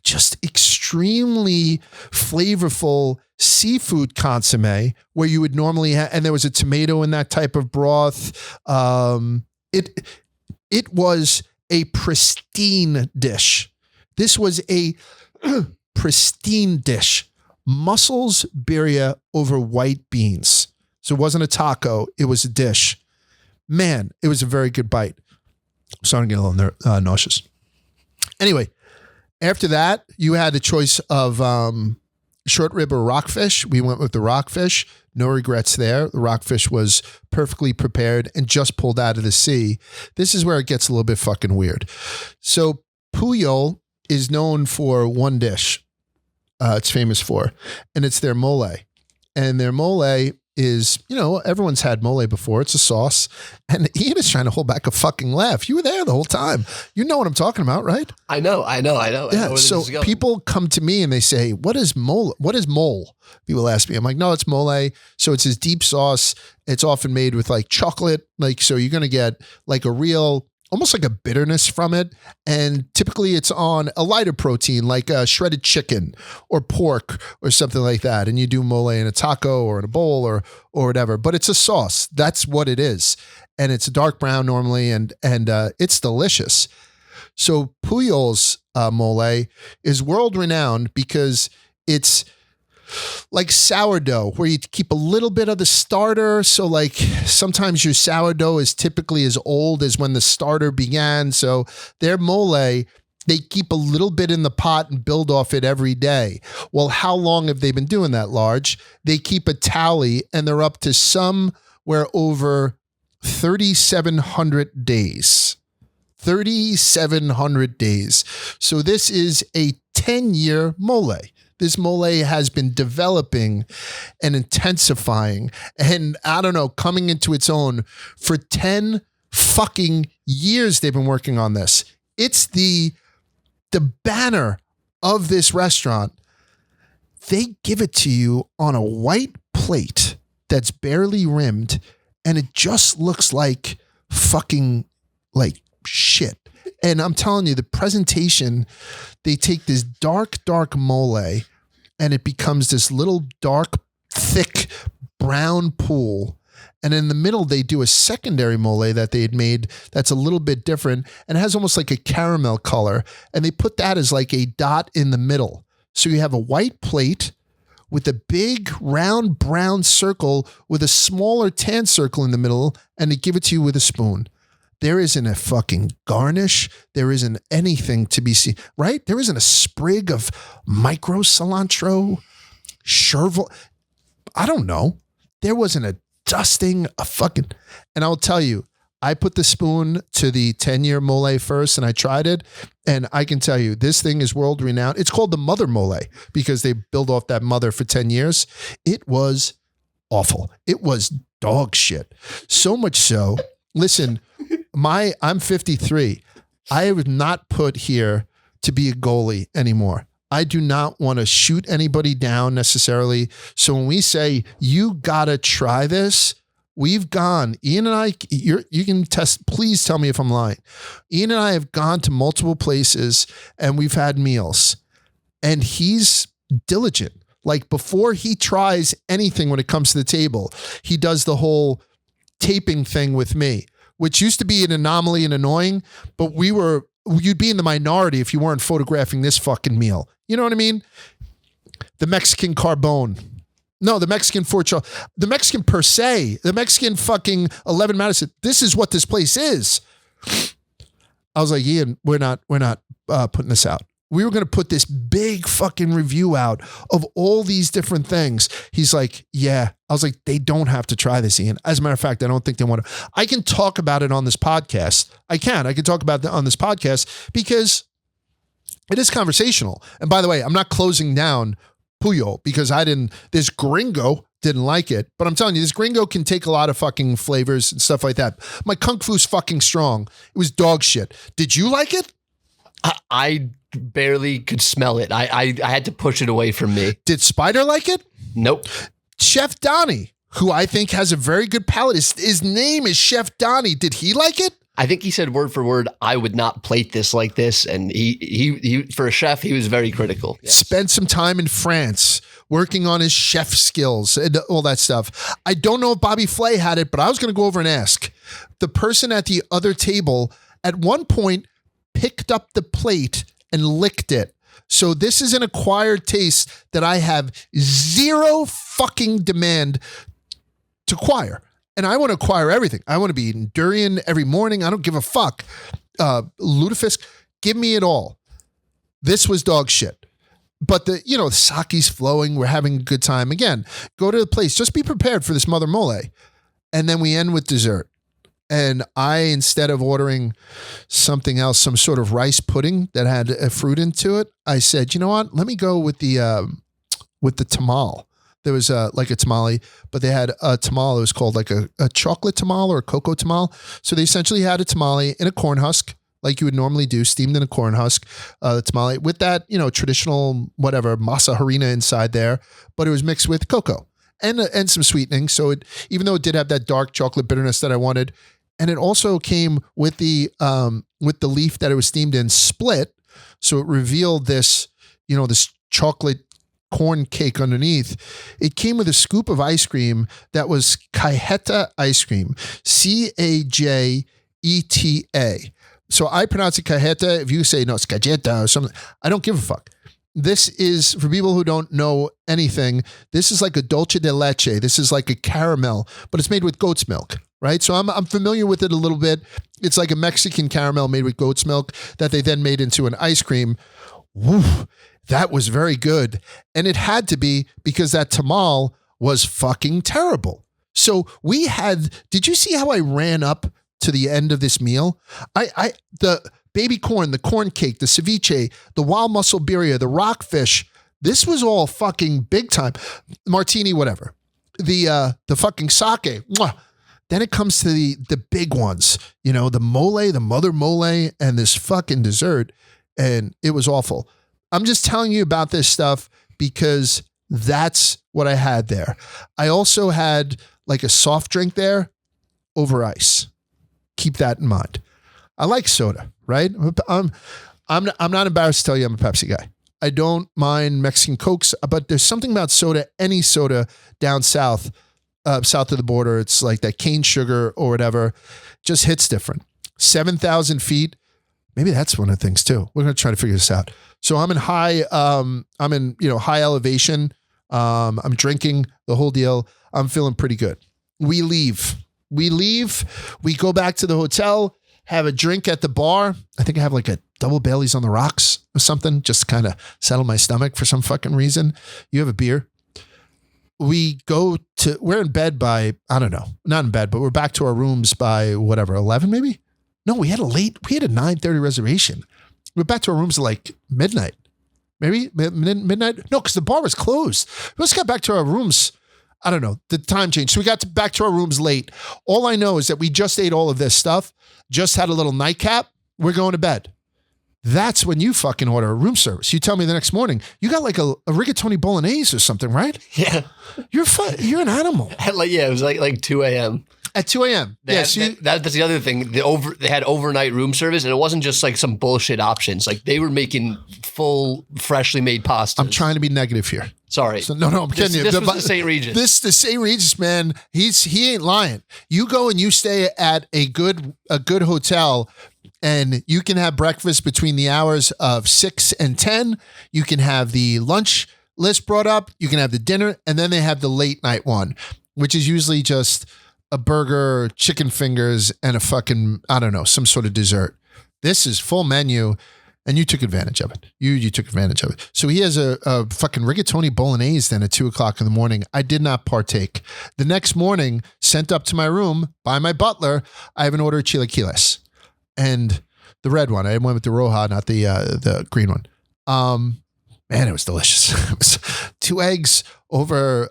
just extremely flavorful seafood consomme where you would normally have, and there was a tomato in that type of broth. It was a pristine dish. This was a pristine dish. Mussels birria over white beans. So it wasn't a taco. It was a dish. Man, it was a very good bite. I'm starting to get a little nauseous. Anyway, after that, you had a choice of short rib or rockfish. We went with the rockfish. No regrets there. The rockfish was perfectly prepared and just pulled out of the sea. This is where it gets a little bit fucking weird. So Puyol is known for one dish. It's famous for, and it's their mole. And their mole is, everyone's had mole before. It's a sauce. And Ian is trying to hold back a fucking laugh. You were there the whole time. You know what I'm talking about, right? I know. Yeah. So people come to me and they say, what is mole? What is mole? People ask me. I'm like, no, it's mole. So it's this deep sauce. It's often made with like chocolate. So you're going to get like a real almost like a bitterness from it. And typically it's on a lighter protein like shredded chicken or pork or something like that. And you do mole in a taco or in a bowl or whatever, but it's a sauce. That's what it is. And it's dark brown normally and it's delicious. So Puyol's mole is world renowned because it's like sourdough, where you keep a little bit of the starter. So like sometimes your sourdough is typically as old as when the starter began. So their mole, they keep a little bit in the pot and build off it every day. Well, how long have they been doing that, Large? They keep a tally and they're up to somewhere over 3,700 days. 3,700 days. So this is a 10-year mole. This mole has been developing and intensifying and I don't know, coming into its own for 10 fucking years. They've been working on this. It's the banner of this restaurant. They give it to you on a white plate that's barely rimmed and it just looks like fucking like shit. And I'm telling you, the presentation, they take this dark mole and it becomes this little dark, thick, brown pool. And in the middle, they do a secondary mole that they had made that's a little bit different and has almost like a caramel color. And they put that as like a dot in the middle. So you have a white plate with a big round brown circle with a smaller tan circle in the middle, and they give it to you with a spoon. There isn't a fucking garnish. There isn't anything to be seen, right? There isn't a sprig of micro cilantro, chervil. I don't know. There wasn't a dusting, a fucking, and I'll tell you, I put the spoon to the 10-year mole first and I tried it. And I can tell you, this thing is world renowned. It's called the mother mole because they build off that mother for 10 years. It was awful. It was dog shit. So much so, listen, I'm 53. I was not put here to be a goalie anymore. I do not want to shoot anybody down necessarily. So when we say you gotta try this, we've gone, Ian and I, you can test, please tell me if I'm lying. Ian and I have gone to multiple places and we've had meals and he's diligent. Like before he tries anything when it comes to the table, he does the whole taping thing with me, which used to be an anomaly and annoying, but you'd be in the minority if you weren't photographing this fucking meal. You know what I mean? The Mexican carbone. No, the Mexican the Mexican per se, the Mexican fucking 11 Madison. This is what this place is. I was like, Ian, we're not putting this out. We were going to put this big fucking review out of all these different things. He's like, yeah. I was like, they don't have to try this, Ian. As a matter of fact, I don't think they want to. I can talk about it on this podcast. I can talk about it on this podcast because it is conversational. And by the way, I'm not closing down Puyol because this gringo didn't like it. But I'm telling you, this gringo can take a lot of fucking flavors and stuff like that. My kung fu's fucking strong. It was dog shit. Did you like it? I barely could smell it. I had to push it away from me. Did Spider like it? Nope. Chef Donnie, who I think has a very good palate. His name is Chef Donnie. Did he like it? I think he said word for word, I would not plate this like this. And he for a chef, he was very critical. Yes. Spent some time in France working on his chef skills and all that stuff. I don't know if Bobby Flay had it, but I was going to go over and ask. The person at the other table at one point picked up the plate and licked it. So this is an acquired taste that I have zero fucking demand to acquire. And I want to acquire everything. I want to be eating durian every morning. I don't give a fuck. Lutefisk, give me it all. This was dog shit. But the sake's flowing. We're having a good time. Again, go to the place. Just be prepared for this mother mole. And then we end with dessert. And I, instead of ordering something else, some sort of rice pudding that had a fruit into it, I said, you know what? Let me go with the tamal. There was like a tamale, but they had a tamal. It was called like a chocolate tamal or a cocoa tamal. So they essentially had a tamale in a corn husk, like you would normally do, steamed in a corn husk, the tamale with that, traditional, whatever, masa harina inside there, but it was mixed with cocoa and some sweetening. So even though it did have that dark chocolate bitterness that I wanted, And it also came with the leaf that it was steamed in split. So it revealed this, this chocolate corn cake underneath. It came with a scoop of ice cream that was cajeta ice cream, Cajeta. So I pronounce it cajeta. If you say no, it's cajeta or something, I don't give a fuck. This is, for people who don't know anything, this is like a dulce de leche. This is like a caramel, but it's made with goat's milk, right? So I'm familiar with it a little bit. It's like a Mexican caramel made with goat's milk that they then made into an ice cream. Woo, that was very good. And it had to be because that tamal was fucking terrible. So did you see how I ran up to the end of this meal? The baby corn, the corn cake, the ceviche, the wild mussel birria, the rockfish. This was all fucking big time. Martini, whatever. The fucking sake. Mwah. Then it comes to the big ones, the mole, the mother mole, and this fucking dessert. And it was awful. I'm just telling you about this stuff because that's what I had there. I also had like a soft drink there over ice. Keep that in mind. I like soda, right? I'm not embarrassed to tell you I'm a Pepsi guy. I don't mind Mexican Cokes, but there's something about soda, any soda down south of the border. It's like that cane sugar or whatever, just hits different. 7,000 feet. Maybe that's one of the things too. We're going to try to figure this out. So I'm in high elevation. I'm drinking the whole deal. I'm feeling pretty good. We leave. We go back to the hotel, have a drink at the bar. I think I have like a double Bailey's on the rocks or something, just to kind of settle my stomach for some fucking reason. You have a beer. We're in bed by, I don't know, not in bed, but we're back to our rooms by whatever, 11 maybe? No, we had a 9:30 reservation. We're back to our rooms at like midnight. Maybe midnight? No, because the bar was closed. We just got back to our rooms. I don't know. The time changed. So we got back to our rooms late. All I know is that we just ate all of this stuff, just had a little nightcap. We're going to bed. That's when you fucking order a room service. You tell me the next morning, you got like a rigatoni bolognese or something, right? Yeah. You're an animal. It was like 2 a.m. At 2 a.m. That's the other thing. They had overnight room service, and it wasn't just like some bullshit options. Like they were making full, freshly made pasta. I'm trying to be negative here. Sorry. So, no, I'm kidding you. This was the St. Regis. The St. Regis, man, he ain't lying. You go and you stay at a good hotel, and you can have breakfast between the hours of 6 and 10. You can have the lunch list brought up. You can have the dinner, and then they have the late night one, which is usually just a burger, chicken fingers, and a fucking, I don't know, some sort of dessert. This is full menu, and you took advantage of it. You took advantage of it. So he has a fucking rigatoni bolognese then at 2 o'clock in the morning. I did not partake. The next morning, sent up to my room by my butler, I have an order of chilaquiles. And the red one. I went with the Roja, not the green one. Man, it was delicious. It was 2 eggs over,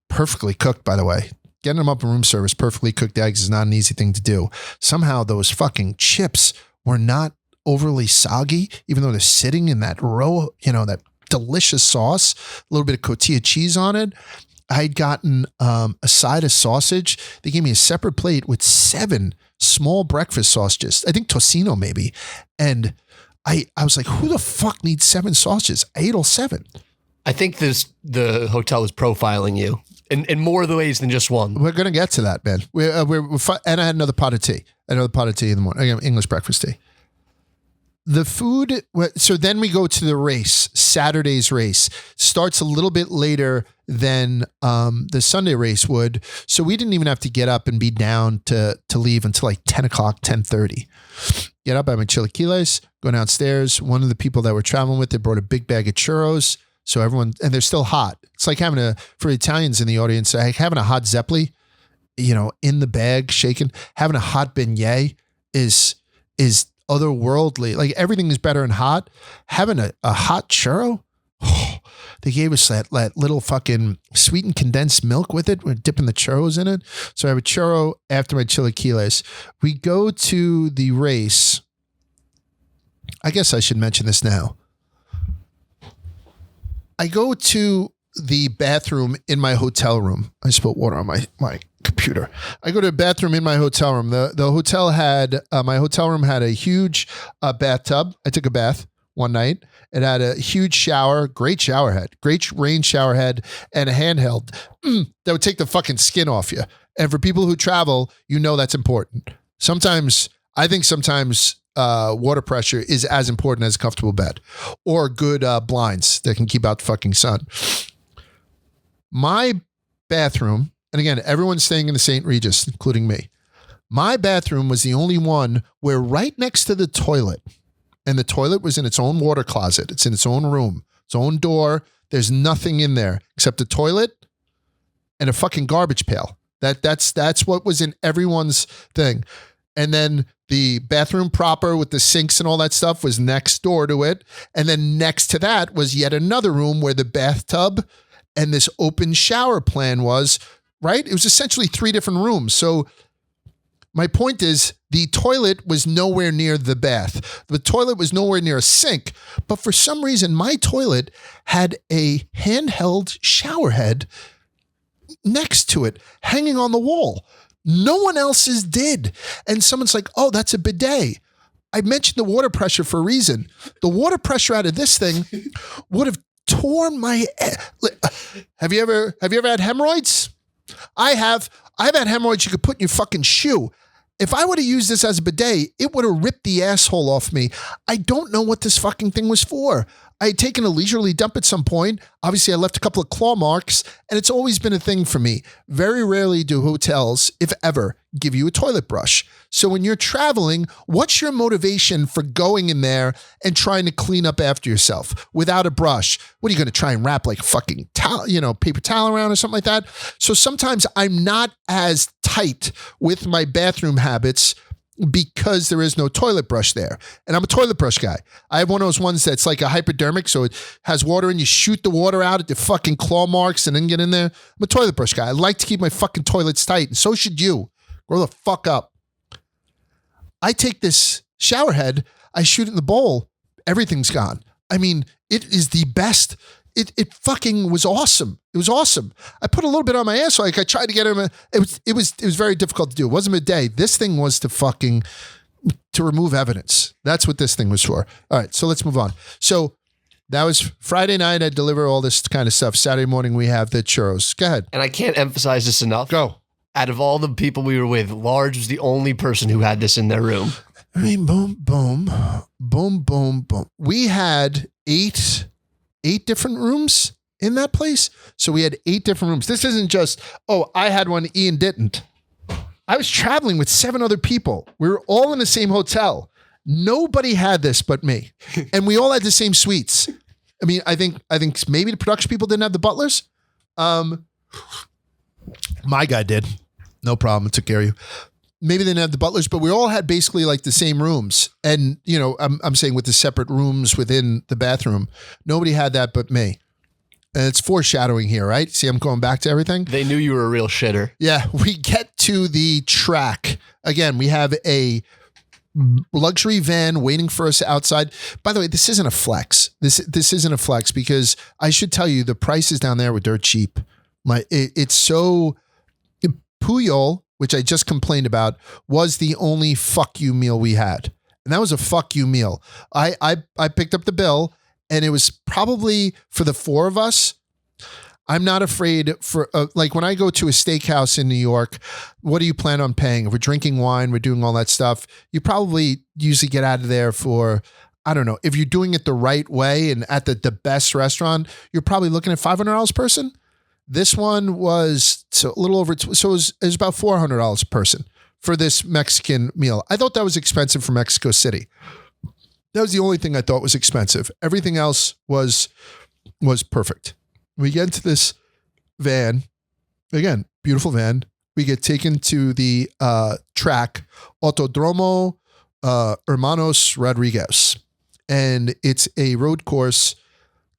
perfectly cooked, by the way. Getting them up in room service, perfectly cooked eggs is not an easy thing to do. Somehow those fucking chips were not overly soggy, even though they're sitting in that row, that delicious sauce, a little bit of cotija cheese on it. I'd gotten a side of sausage. They gave me a separate plate with 7 small breakfast sausages. I think tocino maybe. And I was like, who the fuck needs 7 sausages? I ate all 7. I think the hotel is profiling you in more of the ways than just one. We're going to get to that, man. And I had another pot of tea. In the morning. Again, English breakfast tea. The food, so then we go to the race. Saturday's race starts a little bit later than the Sunday race would. So we didn't even have to get up and be down to leave until like 10 o'clock, 10:30. Get up, I have my chilaquiles, go downstairs. One of the people that we're traveling with, they brought a big bag of churros. So everyone, and they're still hot. It's like having for Italians in the audience, like having a hot Zeppeli, in the bag, shaken. Having a hot beignet is otherworldly. Like everything is better and hot. Having a hot churro, they gave us that little fucking sweetened condensed milk with it. We're dipping the churros in it. So I have a churro after my chilaquiles. We go to the race. I guess I should mention this now. I go to the bathroom in my hotel room. I spilled water on my computer. computer. I go to a bathroom in my hotel room. The hotel had, my hotel room had a huge bathtub. I took a bath one night. It had a huge shower, great shower head, great rain shower head, and a handheld that would take the fucking skin off you. And for people who travel, you know that's important. I think sometimes water pressure is as important as a comfortable bed or good blinds that can keep out the fucking sun. My bathroom, and again, everyone's staying in the St. Regis, including me. My bathroom was the only one where right next to the toilet, and the toilet was in its own water closet. It's in its own room, its own door. There's nothing in there except a toilet and a fucking garbage pail. That's what was in everyone's thing. And then the bathroom proper with the sinks and all that stuff was next door to it. And then next to that was yet another room where the bathtub and this open shower plan was, right? It was essentially 3 different rooms. So my point is the toilet was nowhere near the bath. The toilet was nowhere near a sink. But for some reason, my toilet had a handheld shower head next to it, hanging on the wall. No one else's did. And someone's like, oh, that's a bidet. I mentioned the water pressure for a reason. The water pressure out of this thing would have torn my... Have you ever had hemorrhoids? I have. I've had hemorrhoids you could put in your fucking shoe. If I would have used this as a bidet, it would have ripped the asshole off me. I don't know what this fucking thing was for. I had taken a leisurely dump at some point. Obviously, I left a couple of claw marks, and it's always been a thing for me. Very rarely do hotels, if ever, give you a toilet brush. So when you're traveling, what's your motivation for going in there and trying to clean up after yourself without a brush? What are you going to try and wrap like a fucking towel, paper towel around or something like that? So sometimes I'm not as tight with my bathroom habits because there is no toilet brush there. And I'm a toilet brush guy. I have one of those ones that's like a hypodermic, so it has water and you shoot the water out at the fucking claw marks and then get in there. I'm a toilet brush guy. I like to keep my fucking toilets tight, and so should you. Grow the fuck up. I take this shower head, I shoot it in the bowl, everything's gone. I mean, it is the best. It fucking was awesome. It was awesome. I put a little bit on my ass. Like I tried to get him. It was very difficult to do. It wasn't a day. This thing was to remove evidence. That's what this thing was for. All right. So let's move on. So that was Friday night. I deliver all this kind of stuff. Saturday morning, we have the churros. Go ahead. And I can't emphasize this enough. Go. Out of all the people we were with, Large was the only person who had this in their room. I mean, boom, boom, boom, boom, boom. We had eight different rooms in that place. So we had 8 different rooms. This isn't just, oh, I had one, Ian didn't. I was traveling with 7 other people. We were all in the same hotel. Nobody had this but me. And we all had the same suites. I mean, I think maybe the production people didn't have the butlers. My guy did. No problem. I took care of you. Maybe they didn't have the butlers, but we all had basically like the same rooms. And, I'm saying with the separate rooms within the bathroom. Nobody had that but me. And it's foreshadowing here, right? See, I'm going back to everything. They knew you were a real shitter. Yeah. We get to the track. Again, we have a luxury van waiting for us outside. By the way, this isn't a flex. This isn't a flex because I should tell you the prices down there were dirt cheap. It's so... Puyol, which I just complained about, was the only fuck you meal we had. And that was a fuck you meal. I picked up the bill and it was probably for the 4 of us. I'm not afraid for, like when I go to a steakhouse in New York, what do you plan on paying? If we're drinking wine, we're doing all that stuff, you probably usually get out of there for, I don't know, if you're doing it the right way and at the best restaurant, you're probably looking at $500 a person. This one was a little over, so it was about $400 a person for this Mexican meal. I thought that was expensive for Mexico City. That was the only thing I thought was expensive. Everything else was perfect. We get into this van, again, beautiful van. We get taken to the track Autodromo Hermanos Rodriguez. And it's a road course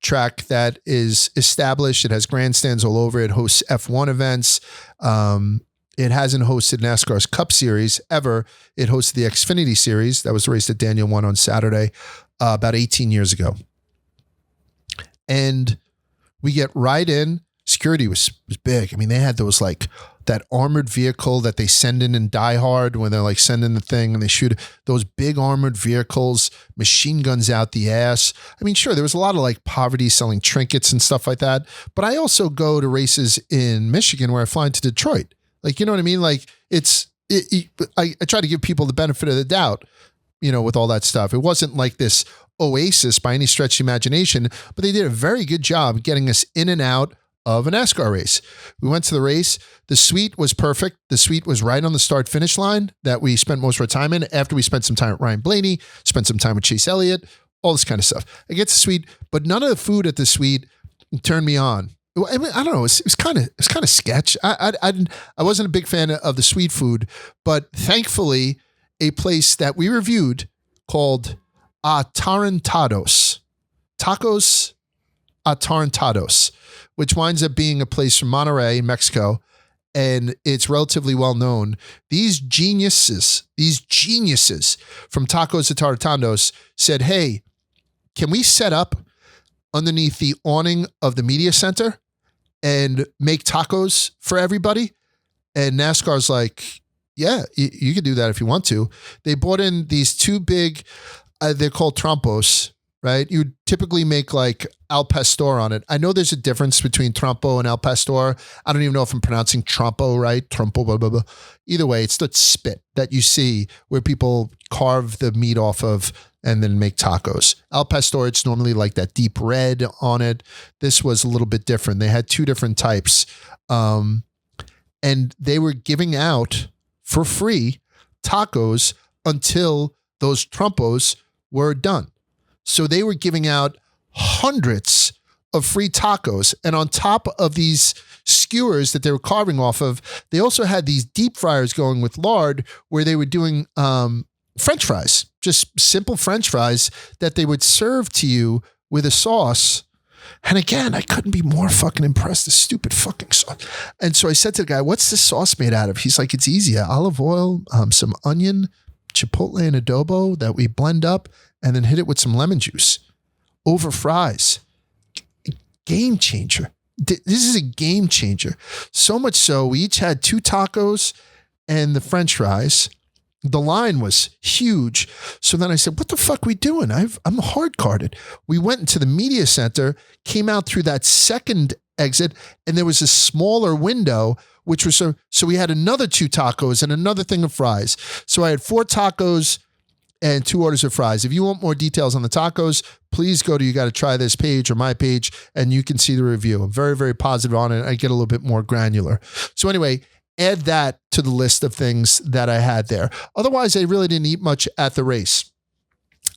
track that is established. It has grandstands all over. It hosts F1 events. It hasn't hosted NASCAR's Cup Series ever. It hosted the Xfinity Series. That was the race that Daniel won on Saturday about 18 years ago. And we get right in. security was big. I mean, they had those like that armored vehicle that they send in Die Hard when they're like sending the thing and they shoot those big armored vehicles, machine guns out the ass. I mean, sure, there was a lot of like poverty selling trinkets and stuff like that. But I also go to races in Michigan where I fly into Detroit. Like, you know what I mean? Like I try to give people the benefit of the doubt, you know, with all that stuff. It wasn't like this oasis by any stretch of the imagination, but they did a very good job getting us in and out of a NASCAR race. We went to the race. The suite was perfect. The suite was right on the start finish line that we spent most of our time in after we spent some time with Ryan Blaney, spent some time with Chase Elliott, all this kind of stuff. I get to the suite, but none of the food at the suite turned me on. I mean, I don't know. It was kind of sketch. I wasn't a big fan of the suite food, but thankfully a place that we reviewed called Atarantados, Tacos Atarantados, which winds up being a place from Monterrey, Mexico, and it's relatively well known. These geniuses from Tacos Atarantados said, hey, can we set up underneath the awning of the media center and make tacos for everybody? And NASCAR's like, yeah, you can do that if you want to. They bought in these two big, they're called trompos, right? You would typically make like al pastor on it. I know there's a difference between trompo and al pastor. I don't even know if I'm pronouncing trompo right. Trompo, blah, blah, blah. Either way, it's the spit that you see where people carve the meat off of and then make tacos. Al pastor, it's normally like that deep red on it. This was a little bit different. They had two different types. And they were giving out for free tacos until those trompos were done. So they were giving out hundreds of free tacos. And on top of these skewers that they were carving off of, they also had these deep fryers going with lard where they were doing French fries, just simple French fries that they would serve to you with a sauce. And again, I couldn't be more fucking impressed. The stupid fucking sauce. And so I said to the guy, what's this sauce made out of? He's like, it's easy. Olive oil, some onion, chipotle and adobo that we blend up and then hit it with some lemon juice over fries. Game changer. This is a game changer. So much so, we each had 2 tacos and the French fries. The line was huge. So then I said, what the fuck are we doing? I'm hard carded. We went into the media center, came out through that second exit, and there was a smaller window, which was so we had another 2 tacos and another thing of fries. So I had 4 tacos and 2 orders of fries. If you want more details on the tacos, please go to You Gotta Try This page or my page, and you can see the review. I'm very, very positive on it. I get a little bit more granular. So anyway, add that to the list of things that I had there. Otherwise, I really didn't eat much at the race.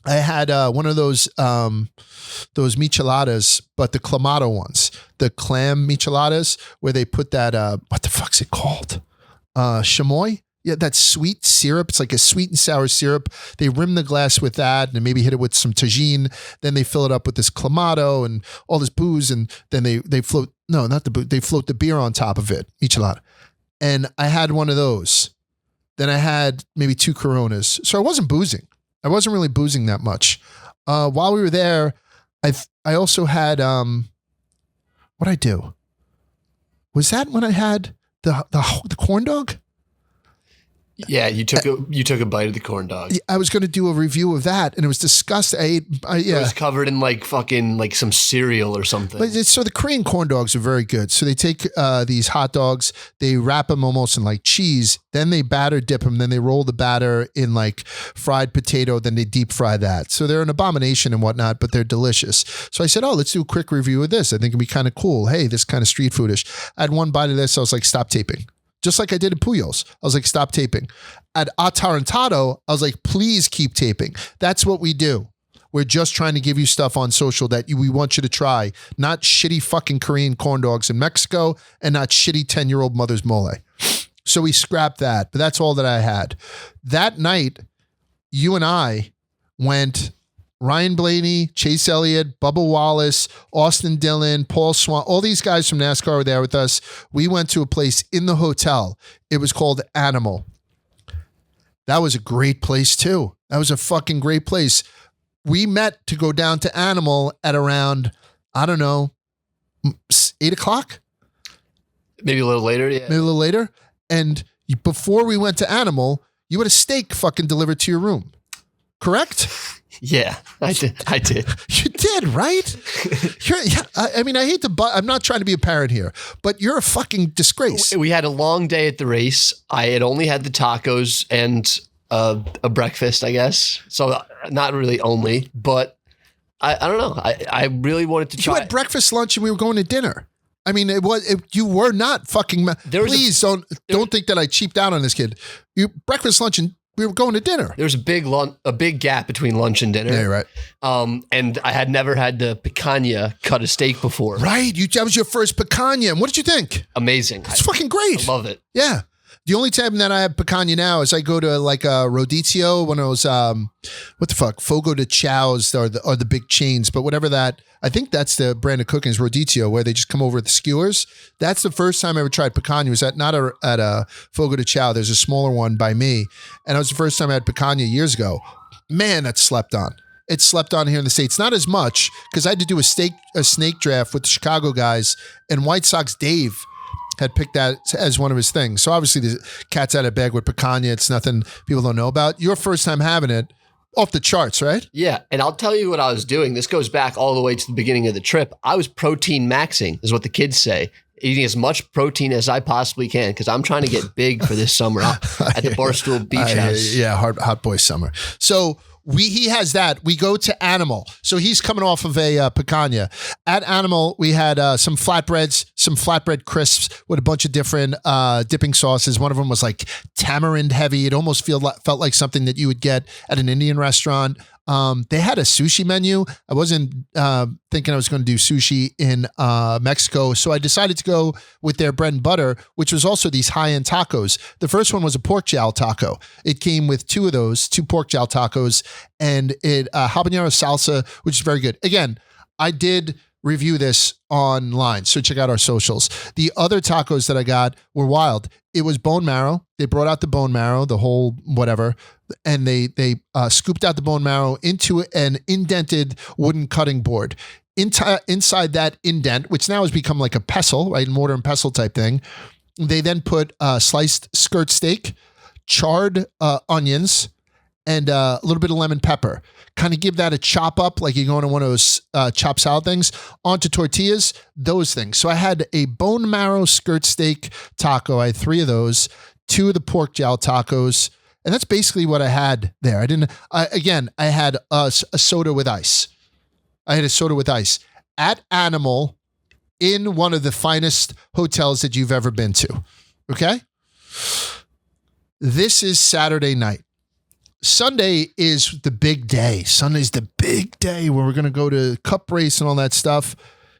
I had one of those micheladas, but the clamato ones, the clam micheladas, where they put that, what the fuck's it called? Chamoy? Yeah, that sweet syrup. It's like a sweet and sour syrup. They rim the glass with that and maybe hit it with some tagine. Then they fill it up with this clamato and all this booze. And then they float, no, not the booze. They float the beer on top of it, michelada. And I had one of those. Then I had maybe 2 Coronas. So I wasn't boozing. I wasn't really boozing that much. While we were there, I also had, what'd I do? Was that when I had the corn dog? Yeah, you took a bite of the corn dog. I was going to do a review of that, and it was disgusting. It was covered in like fucking like some cereal or something. But so the Korean corn dogs are very good. So they take these hot dogs, they wrap them almost in like cheese, then they batter dip them, then they roll the batter in like fried potato, then they deep fry that. So they're an abomination and whatnot, but they're delicious. So I said, oh, let's do a quick review of this. I think it'd be kind of cool. Hey, this kind of street foodish. I had one bite of this. I was like, stop taping. Just like I did in Puyos. I was like, stop taping. At Atarantado, I was like, please keep taping. That's what we do. We're just trying to give you stuff on social that we want you to try. Not shitty fucking Korean corn dogs in Mexico and not shitty 10-year-old mother's mole. So we scrapped that, but that's all that I had. That night, you and I went Ryan Blaney, Chase Elliott, Bubba Wallace, Austin Dillon, Paul Swan, all these guys from NASCAR were there with us. We went to a place in the hotel. It was called Animal. That was a great place too. That was a fucking great place. We met to go down to Animal at around, I don't know, 8 o'clock. Maybe a little later, yeah. Maybe a little later. And before we went to Animal, you had a steak fucking delivered to your room. Correct? Yeah, I did. You did, right? I mean, I hate to, I'm not trying to be a parent here, but you're a fucking disgrace. We had a long day at the race. I had only had the tacos and a breakfast, I guess. So not really only, but I don't know. I really wanted to try. You had breakfast, lunch, and we were going to dinner. I mean, you were not fucking. Please don't think that I cheaped out on this kid. You breakfast, lunch, and we were going to dinner. There was a big gap between lunch and dinner. Yeah, right. And I had never had the picanha cut a steak before. Right. That was your first picanha. And what did you think? Amazing. It's fucking great. I love it. Yeah. The only time that I have picanha now is I go to like a Rodizio, one of those, what the fuck, Fogo de Chao's or the big chains, but whatever that, I think that's the brand of cooking is Rodizio, where they just come over with the skewers. That's the first time I ever tried picanha. It was at a Fogo de Chao. There's a smaller one by me. And it was the first time I had picanha years ago. Man, that's slept on. It's slept on here in the States. Not as much because I had to do a snake draft with the Chicago guys, and White Sox Dave had picked that as one of his things. So obviously the cat's out of bag with picanha. It's nothing people don't know about. Your first time having it, off the charts, right? Yeah. And I'll tell you what I was doing. This goes back all the way to the beginning of the trip. I was protein maxing, is what the kids say. Eating as much protein as I possibly can because I'm trying to get big for this summer at the Barstool Beach House. Yeah, hot boy summer. So he has that. We go to Animal. So he's coming off of a picanha. At Animal, we had some flatbread crisps with a bunch of different dipping sauces. One of them was like tamarind heavy. It almost felt like something that you would get at an Indian restaurant. They had a sushi menu. I wasn't thinking I was going to do sushi in Mexico, so I decided to go with their bread and butter, which was also these high-end tacos. The first one was a pork jowl taco. It came with two pork jowl tacos, and habanero salsa, which is very good. Again, I did review this online, so check out our socials. The other tacos that I got were wild. It was bone marrow. They brought out the bone marrow, the whole whatever, and they scooped out the bone marrow into an indented wooden cutting board. Inside that indent, which now has become like a pestle, right, mortar and pestle type thing, they then put sliced skirt steak, charred onions, and a little bit of lemon pepper. Kind of give that a chop up, like you're going to one of those chop salad things, onto tortillas, those things. So I had a bone marrow skirt steak taco. I had 3 of those, 2 of the pork jowl tacos, and that's basically what I had there. I had a soda with ice. I had a soda with ice at Animal in one of the finest hotels that you've ever been to. Okay? This is Saturday night. Sunday is the big day. Sunday's the big day where we're going to go to cup race and all that stuff.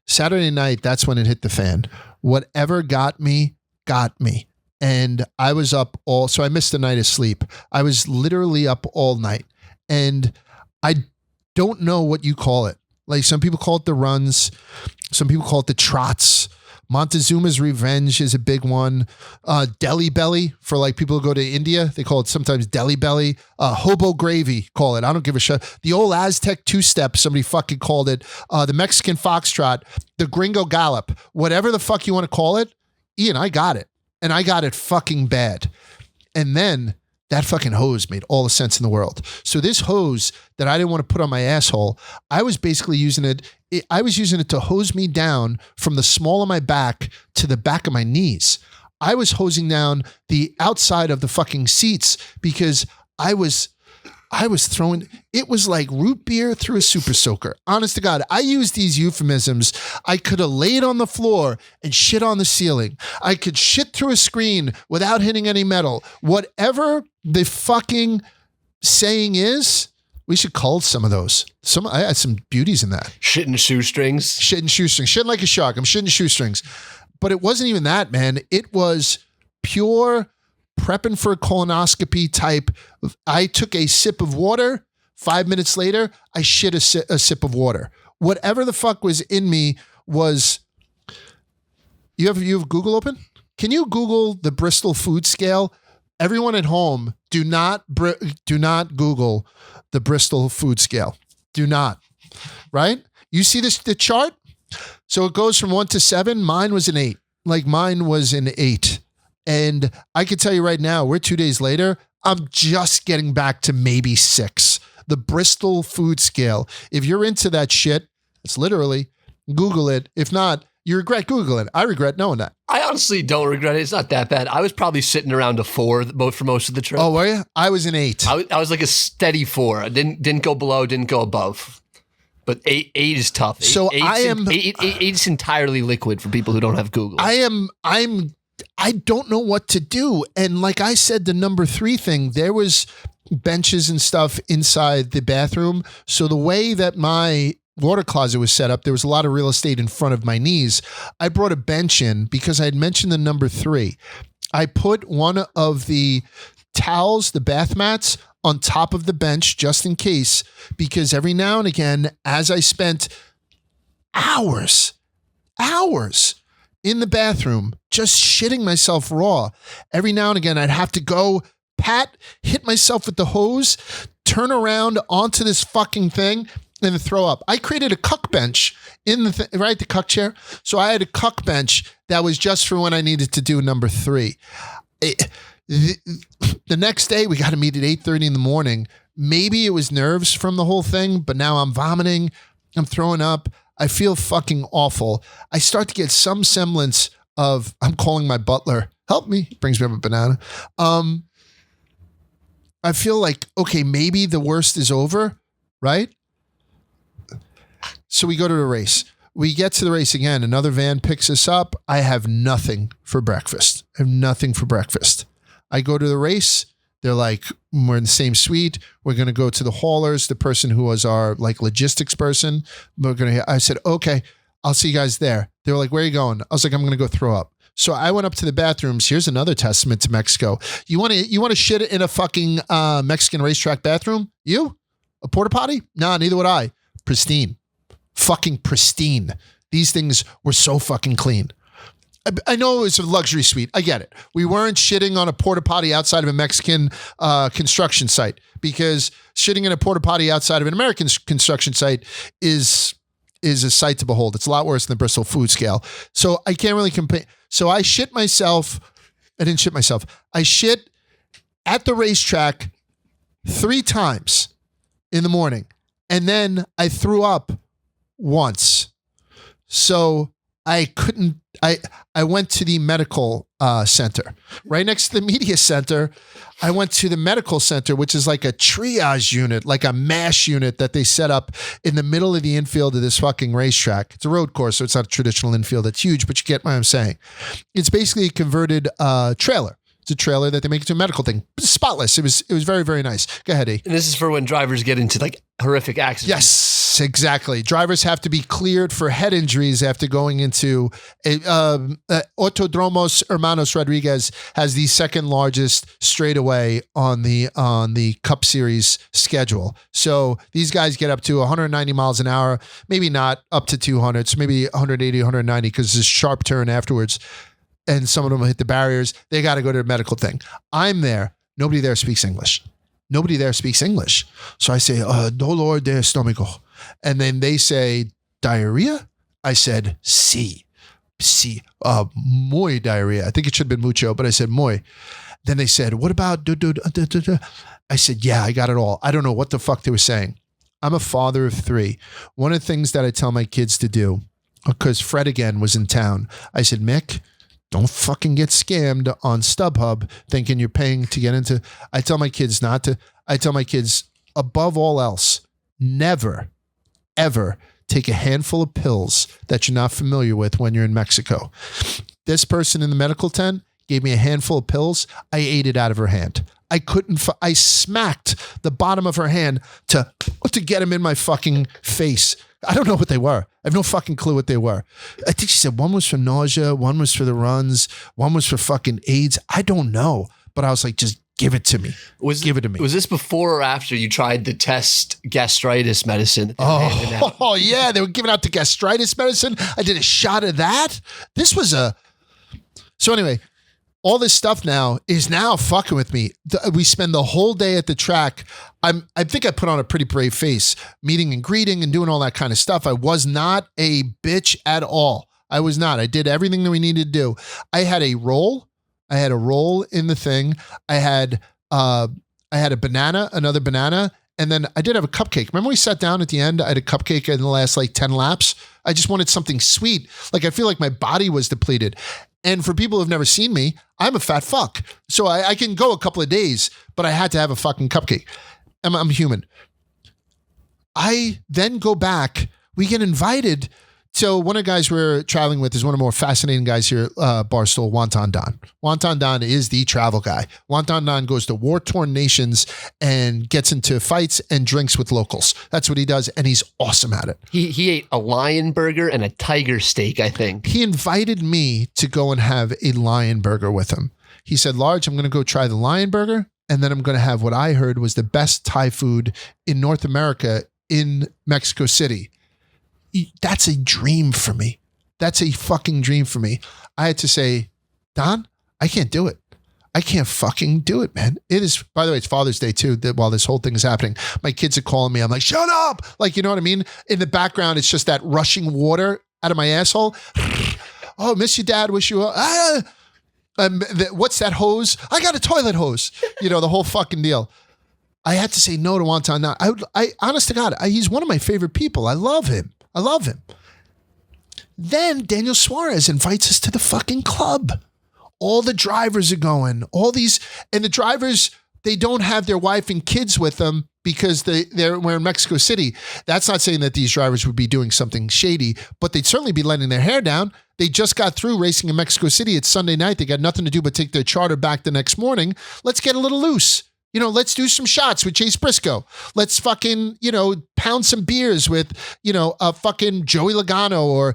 Saturday night, that's when it hit the fan. Whatever got me, got me. And I was up so I missed a night of sleep. I was literally up all night. And I don't know what you call it. Like some people call it the runs. Some people call it the trots. Montezuma's Revenge is a big one. Deli Belly for like people who go to India. They call it sometimes Deli Belly. Hobo Gravy, call it. I don't give a shit. The old Aztec two-step, somebody fucking called it. The Mexican Foxtrot. The Gringo Gallop. Whatever the fuck you want to call it. Ian, I got it. And I got it fucking bad. And then that fucking hose made all the sense in the world. So this hose that I didn't want to put on my asshole, I was basically using it. I was using it to hose me down from the small of my back to the back of my knees. I was hosing down the outside of the fucking seats because I was throwing, it was like root beer through a super soaker. Honest to God, I use these euphemisms. I could have laid on the floor and shit on the ceiling. I could shit through a screen without hitting any metal. Whatever the fucking saying is, we should cull some of those. I had some beauties in that. Shit in shoestrings. Shit in shoestrings. Shit like a shark. I'm shitting shoestrings. But it wasn't even that, man. It was pure prepping for a colonoscopy type. I took a sip of water. 5 minutes later, I shit a sip of water. Whatever the fuck was in me was. You have Google open? Can you Google the Bristol food scale? Everyone at home, do not Google the Bristol food scale. Do not. Right? You see the chart? So it goes from 1 to 7. Mine was an 8. like mine was an 8. And I can tell you right now, we're 2 days later, I'm just getting back to maybe 6. The Bristol food scale. If you're into that shit, it's literally, Google it. If not, you regret Googling it. I regret knowing that. I honestly don't regret it. It's not that bad. I was probably sitting around a 4 for most of the trip. Oh, were you? I was an 8. I was like a steady 4. I didn't go below, didn't go above. But 8 is tough. So eight's entirely liquid for people who don't have Google. I don't know what to do. And like I said, the number 3 thing, there was benches and stuff inside the bathroom. So the way that my water closet was set up, there was a lot of real estate in front of my knees. I brought a bench in because I had mentioned the number 3. I put one of the towels, the bath mats, on top of the bench just in case, because every now and again, as I spent hours in the bathroom just shitting myself raw, every now and again I'd have to go hit myself with the hose, turn around onto this fucking thing, and throw up. I created a cuck bench in the the cuck chair. So I had a cuck bench that was just for when I needed to do number 3. The next day we got to meet at 8:30 in the morning. Maybe it was nerves from the whole thing, but now I'm vomiting. I'm throwing up. I feel fucking awful. I start to get some semblance of, I'm calling my butler, help me. He brings me up a banana. I feel like, okay, maybe the worst is over, right? So we go to the race. We get to the race again. Another van picks us up. I have nothing for breakfast. I go to the race. They're like, we're in the same suite. We're going to go to the haulers, the person who was our like logistics person. I said, okay, I'll see you guys there. They were like, where are you going? I was like, I'm going to go throw up. So I went up to the bathrooms. Here's another testament to Mexico. You want to shit in a fucking Mexican racetrack bathroom? You? A porta potty? Nah, neither would I. Pristine. Fucking pristine. These things were so fucking clean. I know it was a luxury suite. I get it. We weren't shitting on a porta potty outside of a Mexican construction site, because shitting in a porta potty outside of an American construction site is a sight to behold. It's a lot worse than the Bristol food scale. So I can't really compare. So I shit myself. I didn't shit myself. I shit at the racetrack 3 times in the morning. And then I threw up once. So I went to the medical center right next to the media center. I went to the medical center, which is like a triage unit, like a MASH unit that they set up in the middle of the infield of this fucking racetrack. It's a road course, so it's not a traditional infield. It's huge, but you get what I'm saying. It's basically a converted trailer. It's a trailer that they make into a medical thing. Spotless. It was very, very nice. Go ahead, E. And this is for when drivers get into like horrific accidents. Yes, exactly. Drivers have to be cleared for head injuries after going into Autodromos Hermanos Rodriguez has the second largest straightaway on the Cup Series schedule. So these guys get up to 190 miles an hour, maybe not up to 200, so maybe 180, 190 because it's a sharp turn afterwards. And some of them will hit the barriers. They got to go to a medical thing. I'm there. Nobody there speaks English. So I say, dolor de estómago. And then they say, diarrhea? I said, sí, muy diarrhea. I think it should have been mucho, but I said, muy. Then they said, what about I said, yeah, I got it all. I don't know what the fuck they were saying. I'm a father of 3. One of the things that I tell my kids to do, because Fred again was in town, I said, Mick, don't fucking get scammed on StubHub thinking you're paying to get into. I tell my kids not to. I tell my kids, above all else, never, ever take a handful of pills that you're not familiar with when you're in Mexico. This person in the medical tent gave me a handful of pills. I ate it out of her hand. I smacked the bottom of her hand to get them in my fucking face. I don't know what they were. I have no fucking clue what they were. I think she said one was for nausea, one was for the runs, one was for fucking AIDS. I don't know. But I was like, just give it to me. Give it to me. Was this before or after you tried the test gastritis medicine? Oh, yeah. They were giving out the gastritis medicine. I did a shot of that. So anyway, all this stuff now is fucking with me. We spend the whole day at the track. I think I put on a pretty brave face, meeting and greeting and doing all that kind of stuff. I was not a bitch at all. I was not. I did everything that we needed to do. I had a roll. I had a roll in the thing. I had a banana, another banana, and then I did have a cupcake. Remember we sat down at the end? I had a cupcake in the last like 10 laps. I just wanted something sweet. Like I feel like my body was depleted. And for people who've never seen me, I'm a fat fuck. So I can go a couple of days, but I had to have a fucking cupcake. I'm human. I then go back. We get invited. So one of the guys we're traveling with is one of the more fascinating guys here at Barstool, Wonton Don. Wonton Don is the travel guy. Wonton Don goes to war-torn nations and gets into fights and drinks with locals. That's what he does, and he's awesome at it. He ate a lion burger and a tiger steak, I think. He invited me to go and have a lion burger with him. He said, Large, I'm going to go try the lion burger, and then I'm going to have what I heard was the best Thai food in North America in Mexico City. That's a dream for me. That's a fucking dream for me. I had to say, Don, I can't do it. I can't fucking do it, man. It is, by the way, it's Father's Day too, while this whole thing is happening. My kids are calling me. I'm like, shut up. Like, you know what I mean? In the background, it's just that rushing water out of my asshole. Oh, miss you, Dad. Wish you what's that hose? I got a toilet hose. You know, the whole fucking deal. I had to say no to Wonton Don. I honest to God, he's one of my favorite people. I love him. Then Daniel Suarez invites us to the fucking club. All the drivers are going. And the drivers, they don't have their wife and kids with them because we're in Mexico City. That's not saying that these drivers would be doing something shady, but they'd certainly be letting their hair down. They just got through racing in Mexico City. It's Sunday night. They got nothing to do but take their charter back the next morning. Let's get a little loose. You know, let's do some shots with Chase Briscoe. Let's fucking, pound some beers with, a fucking Joey Logano, or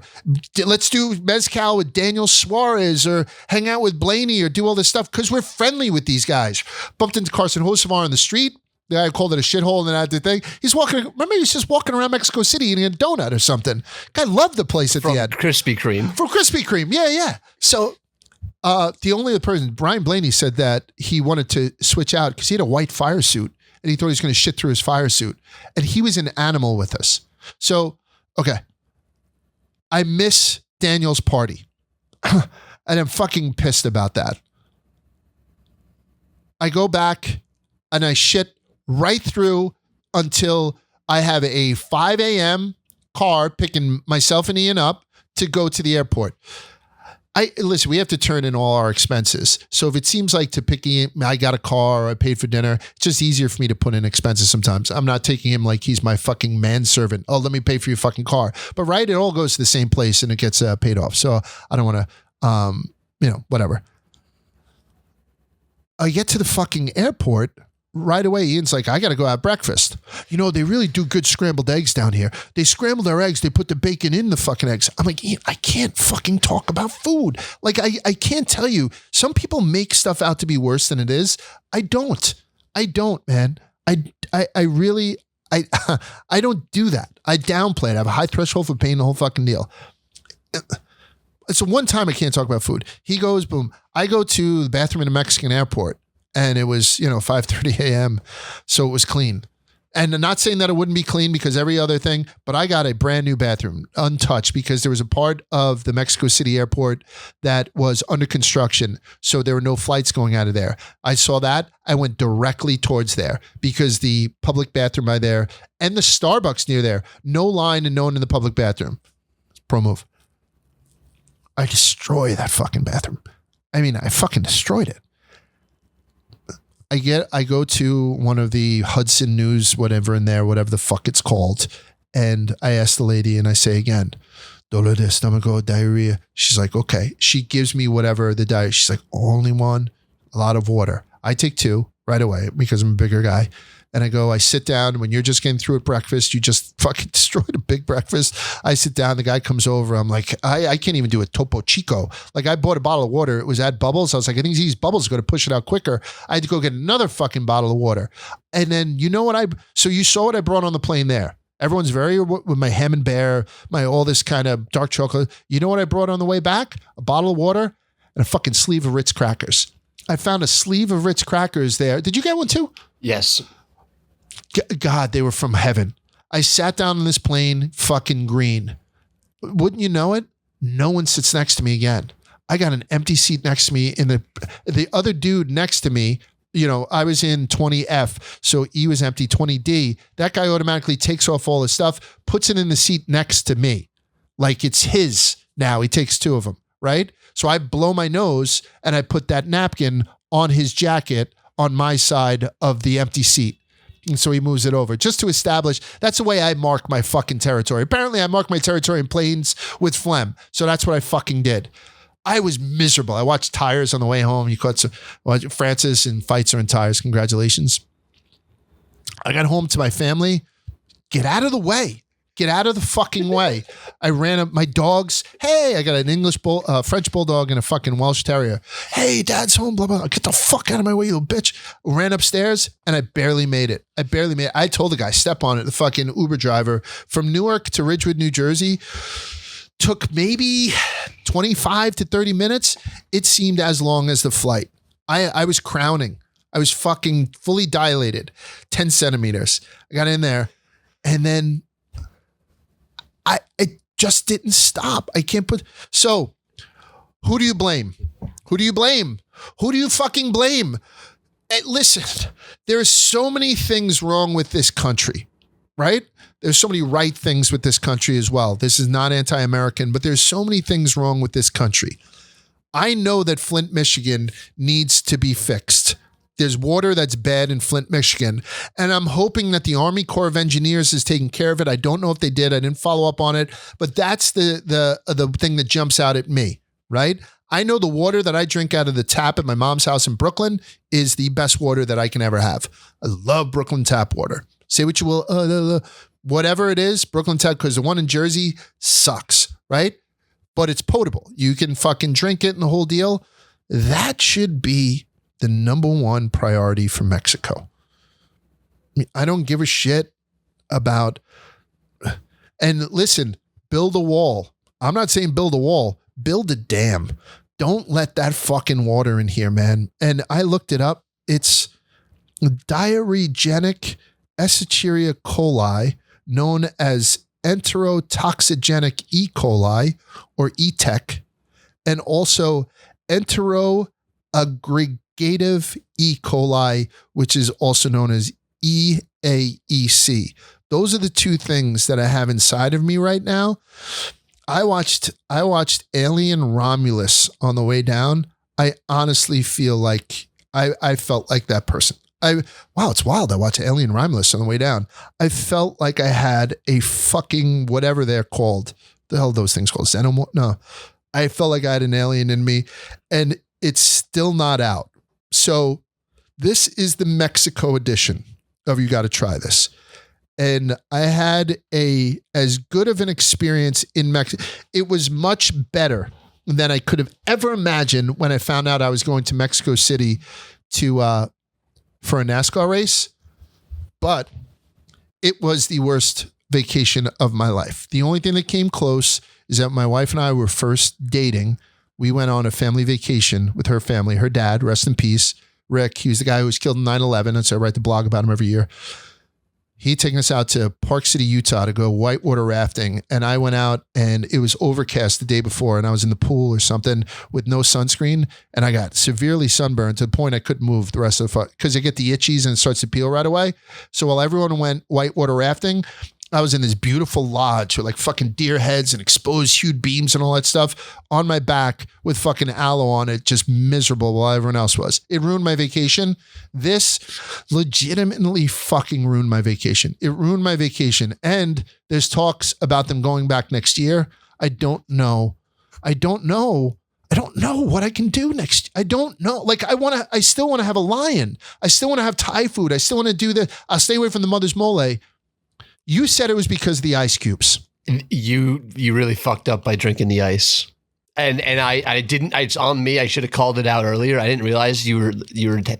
let's do mezcal with Daniel Suarez, or hang out with Blaney, or do all this stuff because we're friendly with these guys. Bumped into Carson Hocevar on the street. The guy called it a shithole and that thing. He's just walking around Mexico City eating a donut or something. Guy loved the place at the end. From Krispy Kreme. Yeah. So, the only other person, Brian Blaney, said that he wanted to switch out because he had a white fire suit and he thought he was going to shit through his fire suit. And he was an animal with us. So, okay. I miss Daniel's party. And I'm fucking pissed about that. I go back and I shit right through until I have a 5 a.m. car picking myself and Ian up to go to the airport. Listen, we have to turn in all our expenses. So if it seems like to pick him, I got a car or I paid for dinner, it's just easier for me to put in expenses sometimes. I'm not taking him like he's my fucking manservant. Oh, let me pay for your fucking car. But right, it all goes to the same place and it gets paid off. So I don't want to, whatever. I get to the fucking airport. Right away, Ian's like, I got to go have breakfast. They really do good scrambled eggs down here. They scramble their eggs. They put the bacon in the fucking eggs. I'm like, Ian, I can't fucking talk about food. Like, I can't tell you. Some people make stuff out to be worse than it is. I don't, man. I really don't do that. I downplay it. I have a high threshold for pain, the whole fucking deal. So one time I can't talk about food. He goes, boom. I go to the bathroom in a Mexican airport. And it was, 5:30 a.m. So it was clean. And I'm not saying that it wouldn't be clean because every other thing, but I got a brand new bathroom, untouched, because there was a part of the Mexico City airport that was under construction. So there were no flights going out of there. I saw that. I went directly towards there because the public bathroom by there and the Starbucks near there, no line and no one in the public bathroom. Pro move. I destroy that fucking bathroom. I fucking destroyed it. I go to one of the Hudson News, whatever in there, whatever the fuck it's called. And I ask the lady and I say again, dolor de estómago, diarrhea. She's like, okay. She gives me whatever the diet. She's like, only one, a lot of water. I take 2 right away because I'm a bigger guy. And I sit down. When you're just getting through at breakfast, you just fucking destroyed a big breakfast. I sit down. The guy comes over. I'm like, I can't even do a Topo Chico. Like, I bought a bottle of water. It was at Bubbles. I was like, I think these bubbles are going to push it out quicker. I had to go get another fucking bottle of water. And then, so you saw what I brought on the plane there. Everyone's very with my ham and bear, my all this kind of dark chocolate. You know what I brought on the way back? A bottle of water and a fucking sleeve of Ritz crackers. I found a sleeve of Ritz crackers there. Did you get one too? Yes. God, they were from heaven. I sat down on this plane, fucking green. Wouldn't you know it? No one sits next to me again. I got an empty seat next to me, and the other dude next to me, I was in 20F, so E was empty, 20D. That guy automatically takes off all his stuff, puts it in the seat next to me. Like it's his now. He takes two of them, right? So I blow my nose and I put that napkin on his jacket on my side of the empty seat. And so he moves it over just to establish that's the way I mark my fucking territory. Apparently I mark my territory in planes with phlegm. So that's what I fucking did. I was miserable. I watched Tires on the way home. You caught Francis and Fights are in Tires. Congratulations. I got home to my family. Get out of the way. Get out of the fucking way. I ran up my dogs. Hey, I got an French bulldog and a fucking Welsh terrier. Hey, dad's home, blah, blah. Get the fuck out of my way, you little bitch. Ran upstairs and I barely made it. I told the guy, step on it. The fucking Uber driver from Newark to Ridgewood, New Jersey took maybe 25 to 30 minutes. It seemed as long as the flight. I was crowning. I was fucking fully dilated, 10 centimeters. I got in there and then it just didn't stop. I can't so who do you blame? Who do you blame? Who do you fucking blame? Listen, there are so many things wrong with this country, right? There's so many right things with this country as well. This is not anti-American, but there's so many things wrong with this country. I know that Flint, Michigan needs to be fixed. There's water that's bad in Flint, Michigan, and I'm hoping that the Army Corps of Engineers is taking care of it. I don't know if they did. I didn't follow up on it, but that's the thing that jumps out at me, right? I know the water that I drink out of the tap at my mom's house in Brooklyn is the best water that I can ever have. I love Brooklyn tap water. Say what you will, whatever it is, Brooklyn tap, because the one in Jersey sucks, right? But it's potable. You can fucking drink it and the whole deal. That should be the number one priority for Mexico. I mean, I don't give a shit about, and listen, build a wall. I'm not saying build a wall, build a dam. Don't let that fucking water in here, man. And I looked it up. It's diarrhegenic Escherichia coli, known as enterotoxigenic E. coli or ETEC, and also enteroaggregative E. coli, which is also known as EAEC. Those are the two things that I have inside of me right now. I watched Alien Romulus on the way down. I honestly feel like I felt like that person. Wow, it's wild. I watched Alien Romulus on the way down. I felt like I had a fucking whatever they're called. The hell are those things called? Xenomorph? No. I felt like I had an alien in me, and it's still not out. So this is the Mexico edition of You Gotta Try This. And I had as good of an experience in Mexico. It was much better than I could have ever imagined when I found out I was going to Mexico City for a NASCAR race. But it was the worst vacation of my life. The only thing that came close is that my wife and I were first dating. We went on a family vacation with her family, her dad, rest in peace, Rick. He was the guy who was killed in 9/11. And so I write the blog about him every year. He'd taken us out to Park City, Utah to go whitewater rafting. And I went out and it was overcast the day before and I was in the pool or something with no sunscreen. And I got severely sunburned to the point I couldn't move the rest of the because I get the itchies and it starts to peel right away. So while everyone went whitewater rafting, I was in this beautiful lodge with like fucking deer heads and exposed hued beams and all that stuff on my back with fucking aloe on it, just miserable while everyone else was. It ruined my vacation. This legitimately fucking ruined my vacation. It ruined my vacation. And there's talks about them going back next year. I don't know what I can do next. I don't know. Like I still want to have a lion. I still want to have Thai food. I still want to do the, I'll stay away from the mother's mole. You said it was because of the ice cubes. You really fucked up by drinking the ice. And I didn't, it's on me. I should have called it out earlier. I didn't realize you were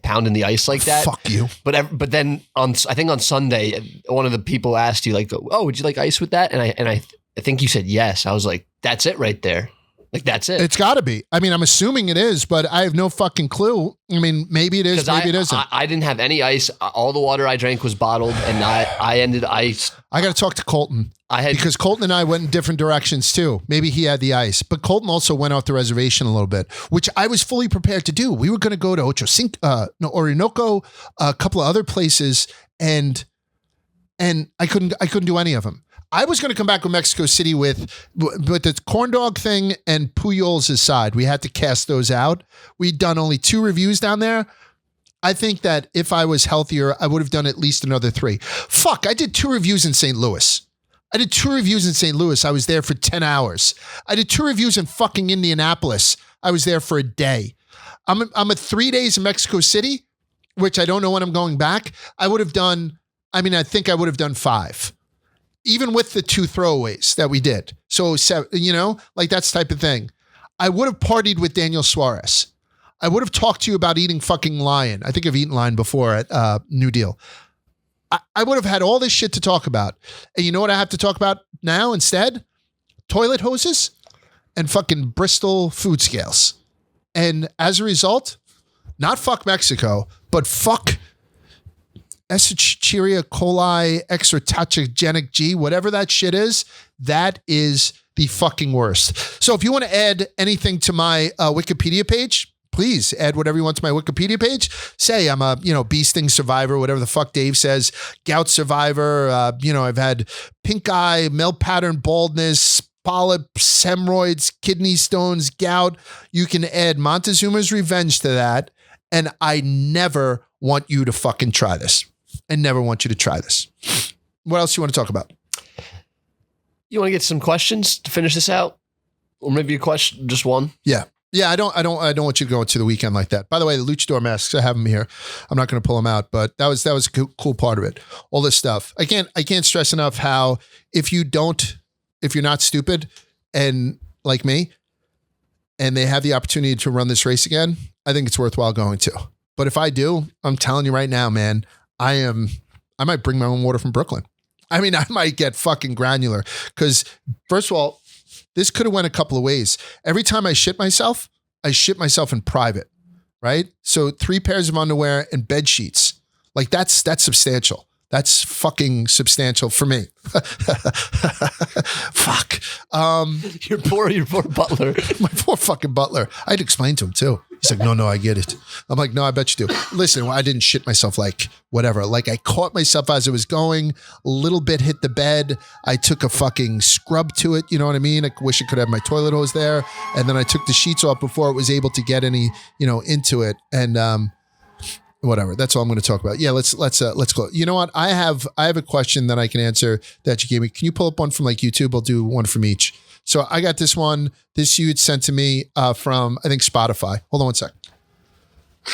pounding the ice like that. Fuck you. But then I think on Sunday, one of the people asked you like, oh, would you like ice with that? And I think you said yes. I was like, that's it right there. Like, that's it. It's got to be. I mean, I'm assuming it is, but I have no fucking clue. I mean, maybe it is, maybe it isn't. I didn't have any ice. All the water I drank was bottled, and I ended ice. I got to talk to Colton. Because Colton and I went in different directions too. Maybe he had the ice, but Colton also went off the reservation a little bit, which I was fully prepared to do. We were going to go to Orinoco, a couple of other places, and I couldn't do any of them. I was going to come back with Mexico City with the corn dog thing and Puyol's aside. We had to cast those out. We'd done only 2 reviews down there. I think that if I was healthier, I would have done at least another 3. Fuck, I did 2 reviews in St. Louis. I was there for 10 hours. I did 2 reviews in fucking Indianapolis. I was there for a day. I'm at 3 days in Mexico City, which I don't know when I'm going back. I think I would have done 5. Even with the 2 throwaways that we did. So, like that's the type of thing. I would have partied with Daniel Suarez. I would have talked to you about eating fucking lion. I think I've eaten lion before at New Deal. I would have had all this shit to talk about. And you know what I have to talk about now instead? Toilet hoses and fucking Bristol food scales. And as a result, not fuck Mexico, but fuck Escherichia coli, exotachogenic G, whatever that shit is, that is the fucking worst. So if you want to add anything to my Wikipedia page, please add whatever you want to my Wikipedia page. Say I'm a, bee sting survivor, whatever the fuck Dave says, gout survivor. I've had pink eye, male pattern baldness, polyps, hemorrhoids, kidney stones, gout. You can add Montezuma's Revenge to that. And I never want you to fucking try this. I never want you to try this. What else you want to talk about? You want to get some questions to finish this out? Or maybe a question, just one? Yeah. Yeah, I don't want you to go into the weekend like that. By the way, the luchador masks, I have them here. I'm not going to pull them out, but that was a cool part of it. All this stuff. I can't stress enough how if you're not stupid and like me, and they have the opportunity to run this race again, I think it's worthwhile going to. But if I do, I'm telling you right now, man, I might bring my own water from Brooklyn. I mean, I might get fucking granular because first of all, this could have went a couple of ways. Every time I shit myself in private, right? So 3 pairs of underwear and bed sheets. Like that's substantial. That's fucking substantial for me. Fuck. Your poor butler. My poor fucking butler. I had to explain to him too. He's like, no, I get it. I'm like, no, I bet you do. Listen, I didn't shit myself like whatever. Like I caught myself as I was going, a little bit hit the bed. I took a fucking scrub to it. You know what I mean? I wish I could have my toilet hose there. And then I took the sheets off before it was able to get any, into it. And, whatever. That's all I'm going to talk about. Yeah, let's go. You know what? I have a question that I can answer that you gave me. Can you pull up one from like YouTube? I'll do one from each. So I got this one. This you had sent to me from I think Spotify. Hold on one sec.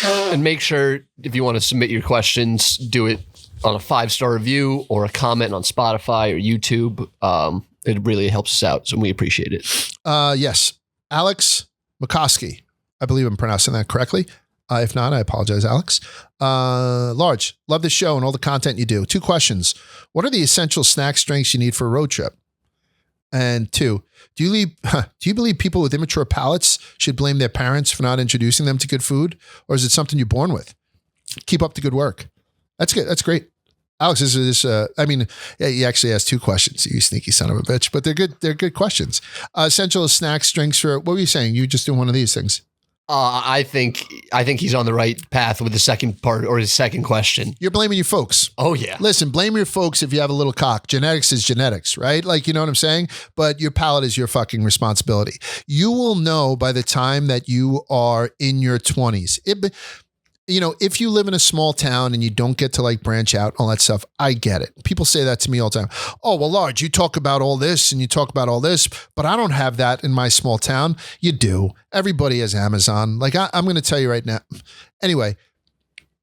And make sure if you want to submit your questions, do it on a 5-star review or a comment on Spotify or YouTube. It really helps us out, so we appreciate it. Yes, Alex McCoskey. I believe I'm pronouncing that correctly. If not, I apologize, Alex. Large, love the show and all the content you do. 2 questions. What are the essential snack drinks you need for a road trip? And 2, do you believe people with immature palates should blame their parents for not introducing them to good food? Or is it something you're born with? Keep up the good work. That's good. That's great. Alex, he actually asked 2 questions, you sneaky son of a bitch, but they're good. They're good questions. Essential snacks, drinks for, what were you saying? You just do one of these things. I think he's on the right path with the second part or his second question. You're blaming your folks. Oh yeah. Listen, blame your folks if you have a little cock. Genetics is genetics, right? Like, you know what I'm saying? But your palate is your fucking responsibility. You will know by the time that you are in your 20s. If you live in a small town and you don't get to like branch out, all that stuff, I get it. People say that to me all the time. Oh, well, Large, you talk about all this and you talk about all this, but I don't have that in my small town. You do. Everybody has Amazon. Like I'm going to tell you right now. Anyway,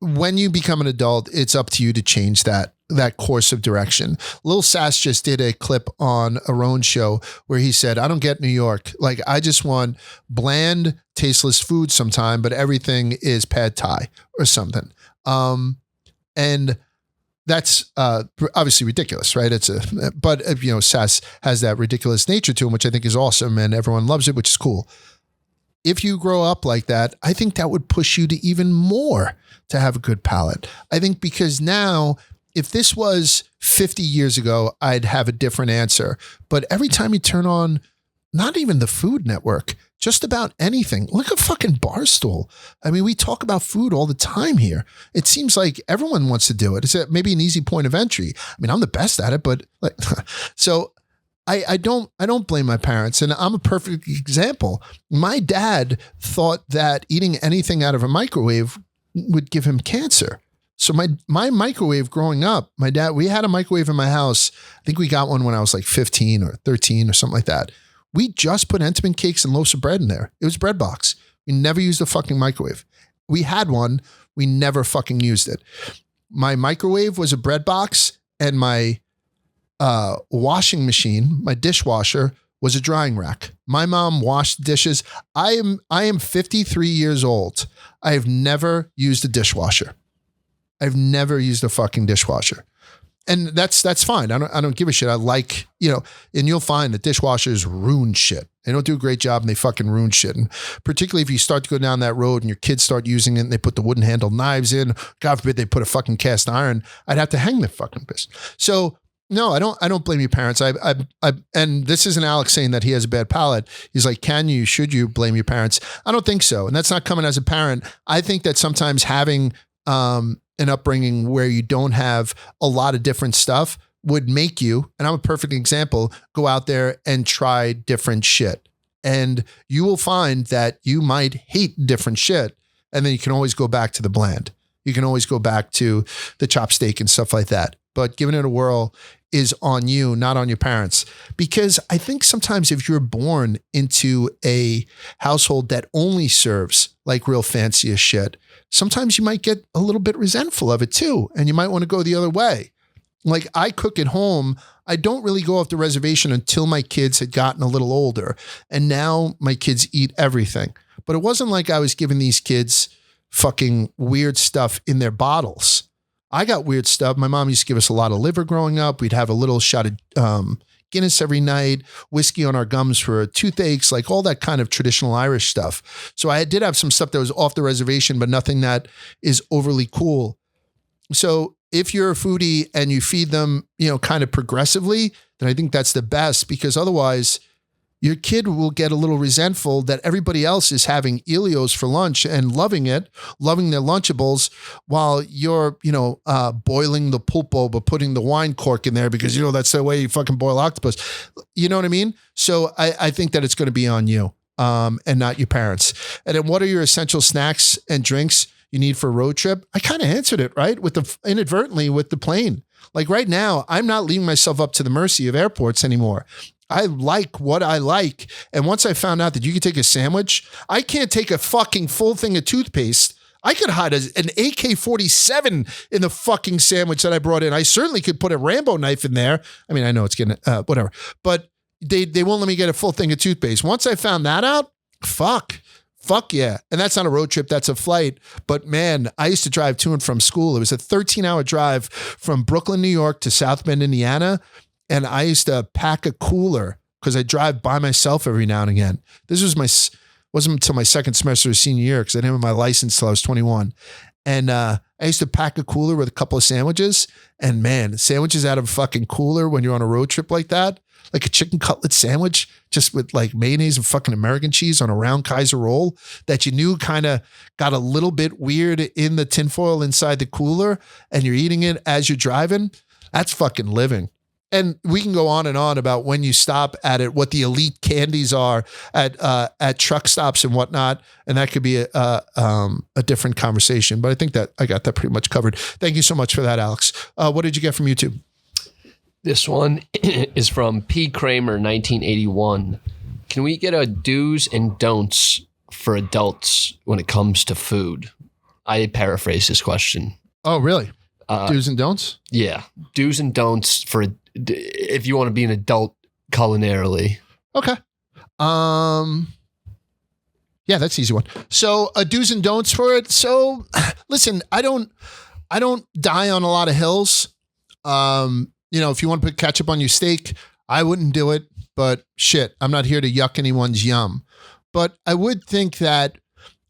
when you become an adult, it's up to you to change that course of direction. Lil Sass just did a clip on a Roan show where he said, I don't get New York. Like, I just want bland, tasteless food sometime, but everything is pad thai or something. And that's obviously ridiculous, right? But SAS has that ridiculous nature to him, which I think is awesome, and everyone loves it, which is cool. If you grow up like that, I think that would push you to even more to have a good palate. I think because now, if this was 50 years ago, I'd have a different answer. But every time you turn on, not even the Food Network, just about anything. Look at fucking Barstool. I mean, we talk about food all the time here. It seems like everyone wants to do it. It's maybe an easy point of entry. I mean, I'm the best at it, but like, so I don't blame my parents, and I'm a perfect example. My dad thought that eating anything out of a microwave would give him cancer. So my microwave growing up, we had a microwave in my house. I think we got one when I was like 15 or 13 or something like that. We just put Entenmann cakes and loaves of bread in there. It was a bread box. We never used a fucking microwave. We had one. We never fucking used it. My microwave was a bread box, and my washing machine, my dishwasher, was a drying rack. My mom washed dishes. I am 53 years old. I have never used a dishwasher. I've never used a fucking dishwasher. And that's fine. I don't give a shit. I like, and you'll find that dishwashers ruin shit. They don't do a great job, and they fucking ruin shit. And particularly if you start to go down that road and your kids start using it and they put the wooden handled knives in, God forbid they put a fucking cast iron, I'd have to hang the fucking piss. So no, I don't blame your parents. And this isn't Alex saying that he has a bad palate. He's like, should you blame your parents? I don't think so. And that's not coming as a parent. I think that sometimes having, an upbringing where you don't have a lot of different stuff would make you, and I'm a perfect example, go out there and try different shit. And you will find that you might hate different shit. And then you can always go back to the bland. You can always go back to the chopsteak and stuff like that. But giving it a whirl is on you, not on your parents. Because I think sometimes if you're born into a household that only serves like real fancy as shit, sometimes you might get a little bit resentful of it too. And you might want to go the other way. Like I cook at home. I don't really go off the reservation until my kids had gotten a little older. And now my kids eat everything. But it wasn't like I was giving these kids fucking weird stuff in their bottles. I got weird stuff. My mom used to give us a lot of liver growing up. We'd have a little shot of Guinness every night, whiskey on our gums for toothaches, like all that kind of traditional Irish stuff. So I did have some stuff that was off the reservation, but nothing that is overly cool. So if you're a foodie and you feed them, kind of progressively, then I think that's the best, because otherwise your kid will get a little resentful that everybody else is having Elios for lunch and loving it, loving their Lunchables, while you're, boiling the pulpo, but putting the wine cork in there because, that's the way you fucking boil octopus. You know what I mean? So I think that it's going to be on you and not your parents. And then what are your essential snacks and drinks you need for a road trip? I kind of answered it, right? Inadvertently with the plane. Like right now, I'm not leaving myself up to the mercy of airports anymore. I like what I like. And once I found out that you could take a sandwich, I can't take a fucking full thing of toothpaste. I could hide an AK-47 in the fucking sandwich that I brought in. I certainly could put a Rambo knife in there. I mean, I know it's getting, whatever. But they won't let me get a full thing of toothpaste. Once I found that out, fuck yeah. And that's not a road trip. That's a flight. But man, I used to drive to and from school. It was a 13-hour drive from Brooklyn, New York to South Bend, Indiana. And I used to pack a cooler because I drive by myself every now and again. This wasn't until my second semester of senior year because I didn't have my license till I was 21. And I used to pack a cooler with a couple of sandwiches. And man, sandwiches out of a fucking cooler when you're on a road trip like that, like a chicken cutlet sandwich, just with like mayonnaise and fucking American cheese on a round Kaiser roll that you knew kind of got a little bit weird in the tinfoil inside the cooler, and you're eating it as you're driving. That's fucking living. And we can go on and on about when you stop at it, what the elite candies are at truck stops and whatnot. And that could be a different conversation. But I think that I got that pretty much covered. Thank you so much for that, Alex. What did you get from YouTube? This one is from P. Kramer, 1981. Can we get a do's and don'ts for adults when it comes to food? I paraphrase this question. Oh, really? Do's and don'ts? Yeah. Do's and don'ts for if you want to be an adult culinarily. Okay. Yeah, that's an easy one. So do's and don'ts for it. So listen, I don't die on a lot of hills. If you want to put ketchup on your steak, I wouldn't do it, but shit, I'm not here to yuck anyone's yum. But I would think that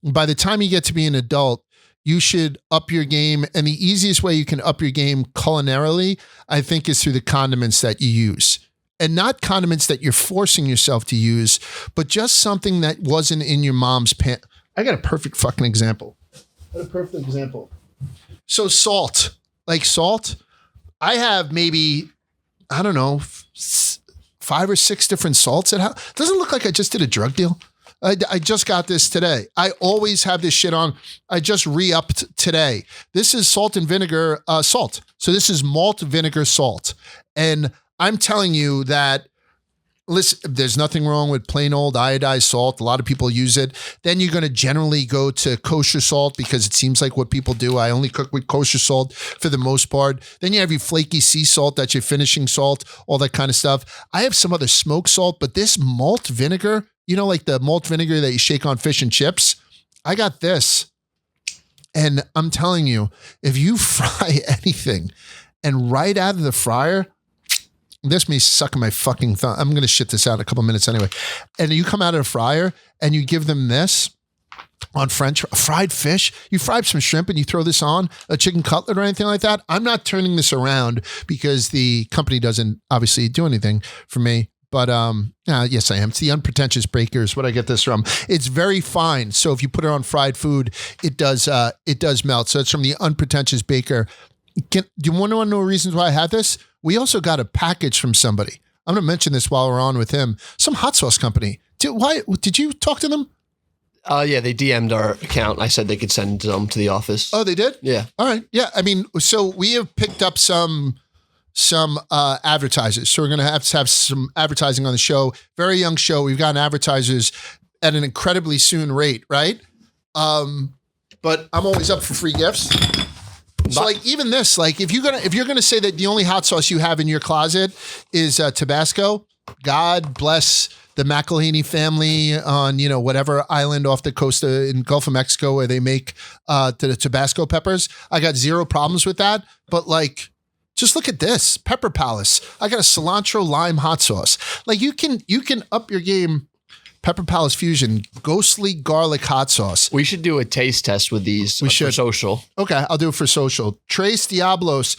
by the time you get to be an adult, you should up your game. And the easiest way you can up your game culinarily, I think, is through the condiments that you use. And not condiments that you're forcing yourself to use, but just something that wasn't in your mom's pan. I got a perfect fucking example. So salt. Like salt, I have maybe, I don't know, 5 or 6 different salts at house. Doesn't look like I just did a drug deal. I just got this today. I always have this shit on. I just re-upped today. This is salt and vinegar salt. So this is malt vinegar salt. And I'm telling you that, listen, there's nothing wrong with plain old iodized salt. A lot of people use it. Then you're going to generally go to kosher salt because it seems like what people do. I only cook with kosher salt for the most part. Then you have your flaky sea salt, that's your finishing salt, all that kind of stuff. I have some other smoked salt, but this malt vinegar, like the malt vinegar that you shake on fish and chips, I got this. And I'm telling you, if you fry anything and right out of the fryer, this may suck in my fucking thumb. I'm going to shit this out in a couple minutes anyway. And you come out of the fryer and you give them this on fried fish. You fry some shrimp and you throw this on a chicken cutlet or anything like that. I'm not turning this around because the company doesn't obviously do anything for me. But yes, I am. It's the Unpretentious Baker is what I get this from. It's very fine. So if you put it on fried food, it does melt. So it's from the Unpretentious Baker. Do you want to know reasons why I had this? We also got a package from somebody. I'm going to mention this while we're on with him. Some hot sauce company. Did you talk to them? Yeah, they DM'd our account. I said they could send them to the office. Oh, they did? Yeah. All right. Yeah. I mean, so we have picked up some advertisers. So we're going to have some advertising on the show. Very young show. We've gotten advertisers at an incredibly soon rate, right? But I'm always up for free gifts. So like even this, like if you're gonna say that the only hot sauce you have in your closet is Tabasco, God bless the McElhaney family on whatever island off the coast in Gulf of Mexico where they make the Tabasco peppers. I got zero problems with that, but like just look at this Pepper Palace. I got a cilantro lime hot sauce. Like you can up your game. Pepper Palace Fusion, ghostly garlic hot sauce. We should do a taste test with these for social. Okay, I'll do it for social. Tres Diablos.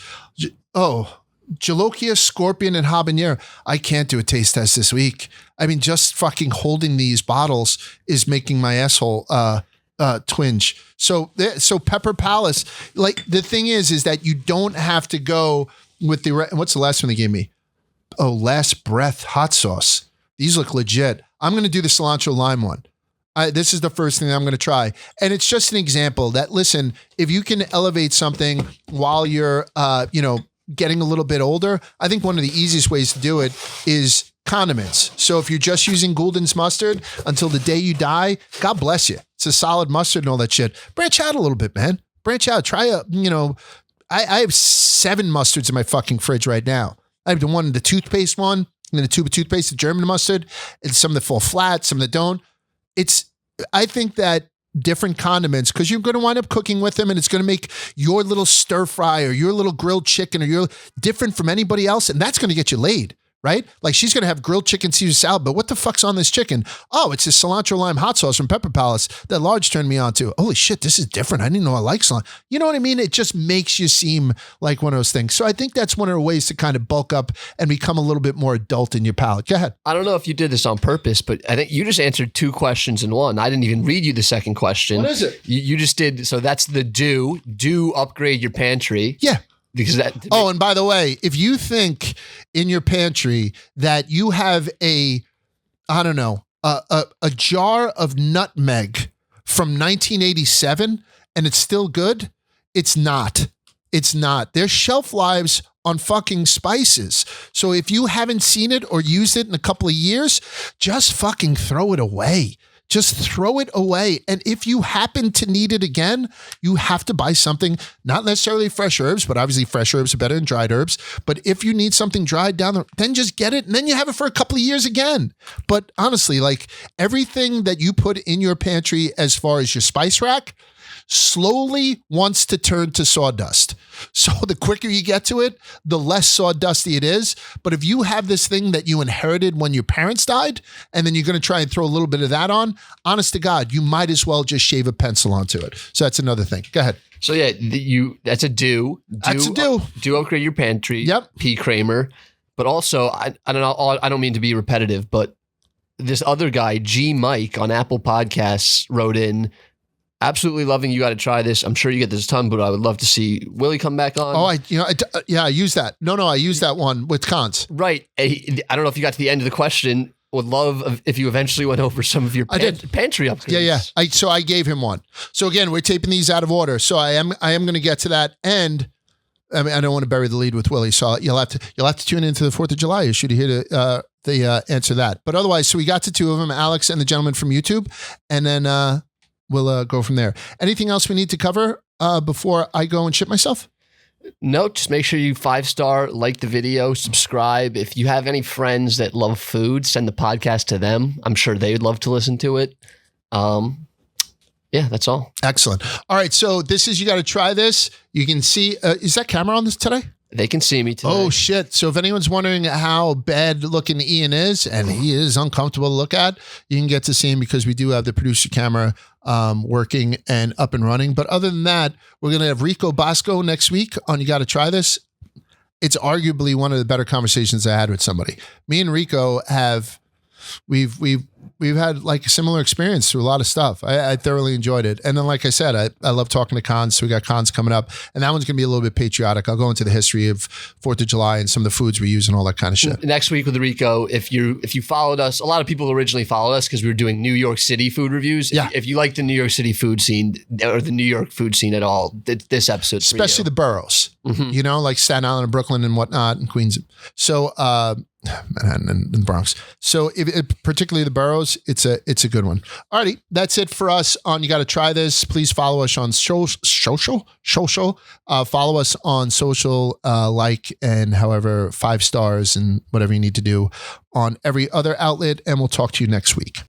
Jalokia, Scorpion, and Habanero. I can't do a taste test this week. I mean, just fucking holding these bottles is making my asshole twinge. So Pepper Palace, like the thing is that you don't have to go with what's the last one they gave me? Oh, Last Breath hot sauce. These look legit. I'm going to do the cilantro lime one. This is the first thing I'm going to try. And it's just an example that, listen, if you can elevate something while you're, getting a little bit older, I think one of the easiest ways to do it is condiments. So if you're just using Gulden's mustard until the day you die, God bless you. It's a solid mustard and all that shit. Branch out a little bit, man. Branch out. Try I have 7 mustards in my fucking fridge right now. I have the toothpaste one, and then a tube of toothpaste, the German mustard, and some that fall flat, some that don't. I think that different condiments, because you're going to wind up cooking with them and it's going to make your little stir fry or your little grilled chicken or your different from anybody else. And that's going to get you laid, right? Like she's going to have grilled chicken Caesar salad, but what the fuck's on this chicken? Oh, it's this cilantro lime hot sauce from Pepper Palace that Large turned me on to. Holy shit, this is different. I didn't know I like cilantro. You know what I mean? It just makes you seem like one of those things. So I think that's one of the ways to kind of bulk up and become a little bit more adult in your palate. Go ahead. I don't know if you did this on purpose, but I think you just answered 2 questions in one. I didn't even read you the second question. What is it? You just did. So that's the do upgrade your pantry. Yeah. Because and by the way, if you think in your pantry that you have a jar of nutmeg from 1987 and it's still good, it's not. It's not. There's shelf lives on fucking spices. So if you haven't seen it or used it in a couple of years, just fucking throw it away. Just throw it away. And if you happen to need it again, you have to buy something, not necessarily fresh herbs, but obviously fresh herbs are better than dried herbs. But if you need something dried down, then just get it and then you have it for a couple of years again. But honestly, like everything that you put in your pantry as far as your spice rack, slowly wants to turn to sawdust. So the quicker you get to it, the less sawdusty it is. But if you have this thing that you inherited when your parents died, and then you're going to try and throw a little bit of that on, honest to God, you might as well just shave a pencil onto it. So that's another thing. Go ahead. So yeah, that's a do. That's a do. Do upgrade your pantry. Yep. P. Kramer. But also, I don't know. I don't mean to be repetitive, but this other guy, G. Mike on Apple Podcasts, wrote in, absolutely loving You Got to Try This. I'm sure you get this a ton, but I would love to see Willie come back on. Oh, I use that. No, I use that one with cons. Right. I don't know if you got to the end of the question. Would love if you eventually went over some of your pantry upgrades. Yeah. So I gave him one. So again, we're taping these out of order. So I am going to get to that. And I mean, I don't want to bury the lead with Willie. So you'll have to tune into the 4th of July issue to hear the answer that. But otherwise, so we got to two of them, Alex and the gentleman from YouTube, and then we'll go from there. Anything else we need to cover before I go and ship myself? No, just make sure you 5-star, like the video, subscribe. If you have any friends that love food, send the podcast to them. I'm sure they'd love to listen to it. Yeah, that's all. Excellent. All right. So this is, You Got to Try This. You can see, is that camera on this today? They can see me today. Oh, shit. So if anyone's wondering how bad looking Ian is, and he is uncomfortable to look at, you can get to see him because we do have the producer camera working and up and running. But other than that, we're going to have Rico Bosco next week on You Got to Try This. It's arguably one of the better conversations I had with somebody. Me and Rico we've had like a similar experience through a lot of stuff. I thoroughly enjoyed it. And then, like I said, I love talking to cons. So we got cons coming up, and that one's going to be a little bit patriotic. I'll go into the history of 4th of July and some of the foods we use and all that kind of shit. Next week with Rico, if you followed us, a lot of people originally followed us because we were doing New York City food reviews. Yeah. If you like the New York City food scene or the New York food scene at all, this episode, especially the boroughs, you know, like Staten Island and Brooklyn and whatnot and Queens. So, Manhattan and the Bronx. So particularly the boroughs, it's a good one. Alrighty, that's it for us on You Got to Try This. Please follow us on social. Follow us on social, like, and however 5 stars and whatever you need to do on every other outlet. And we'll talk to you next week.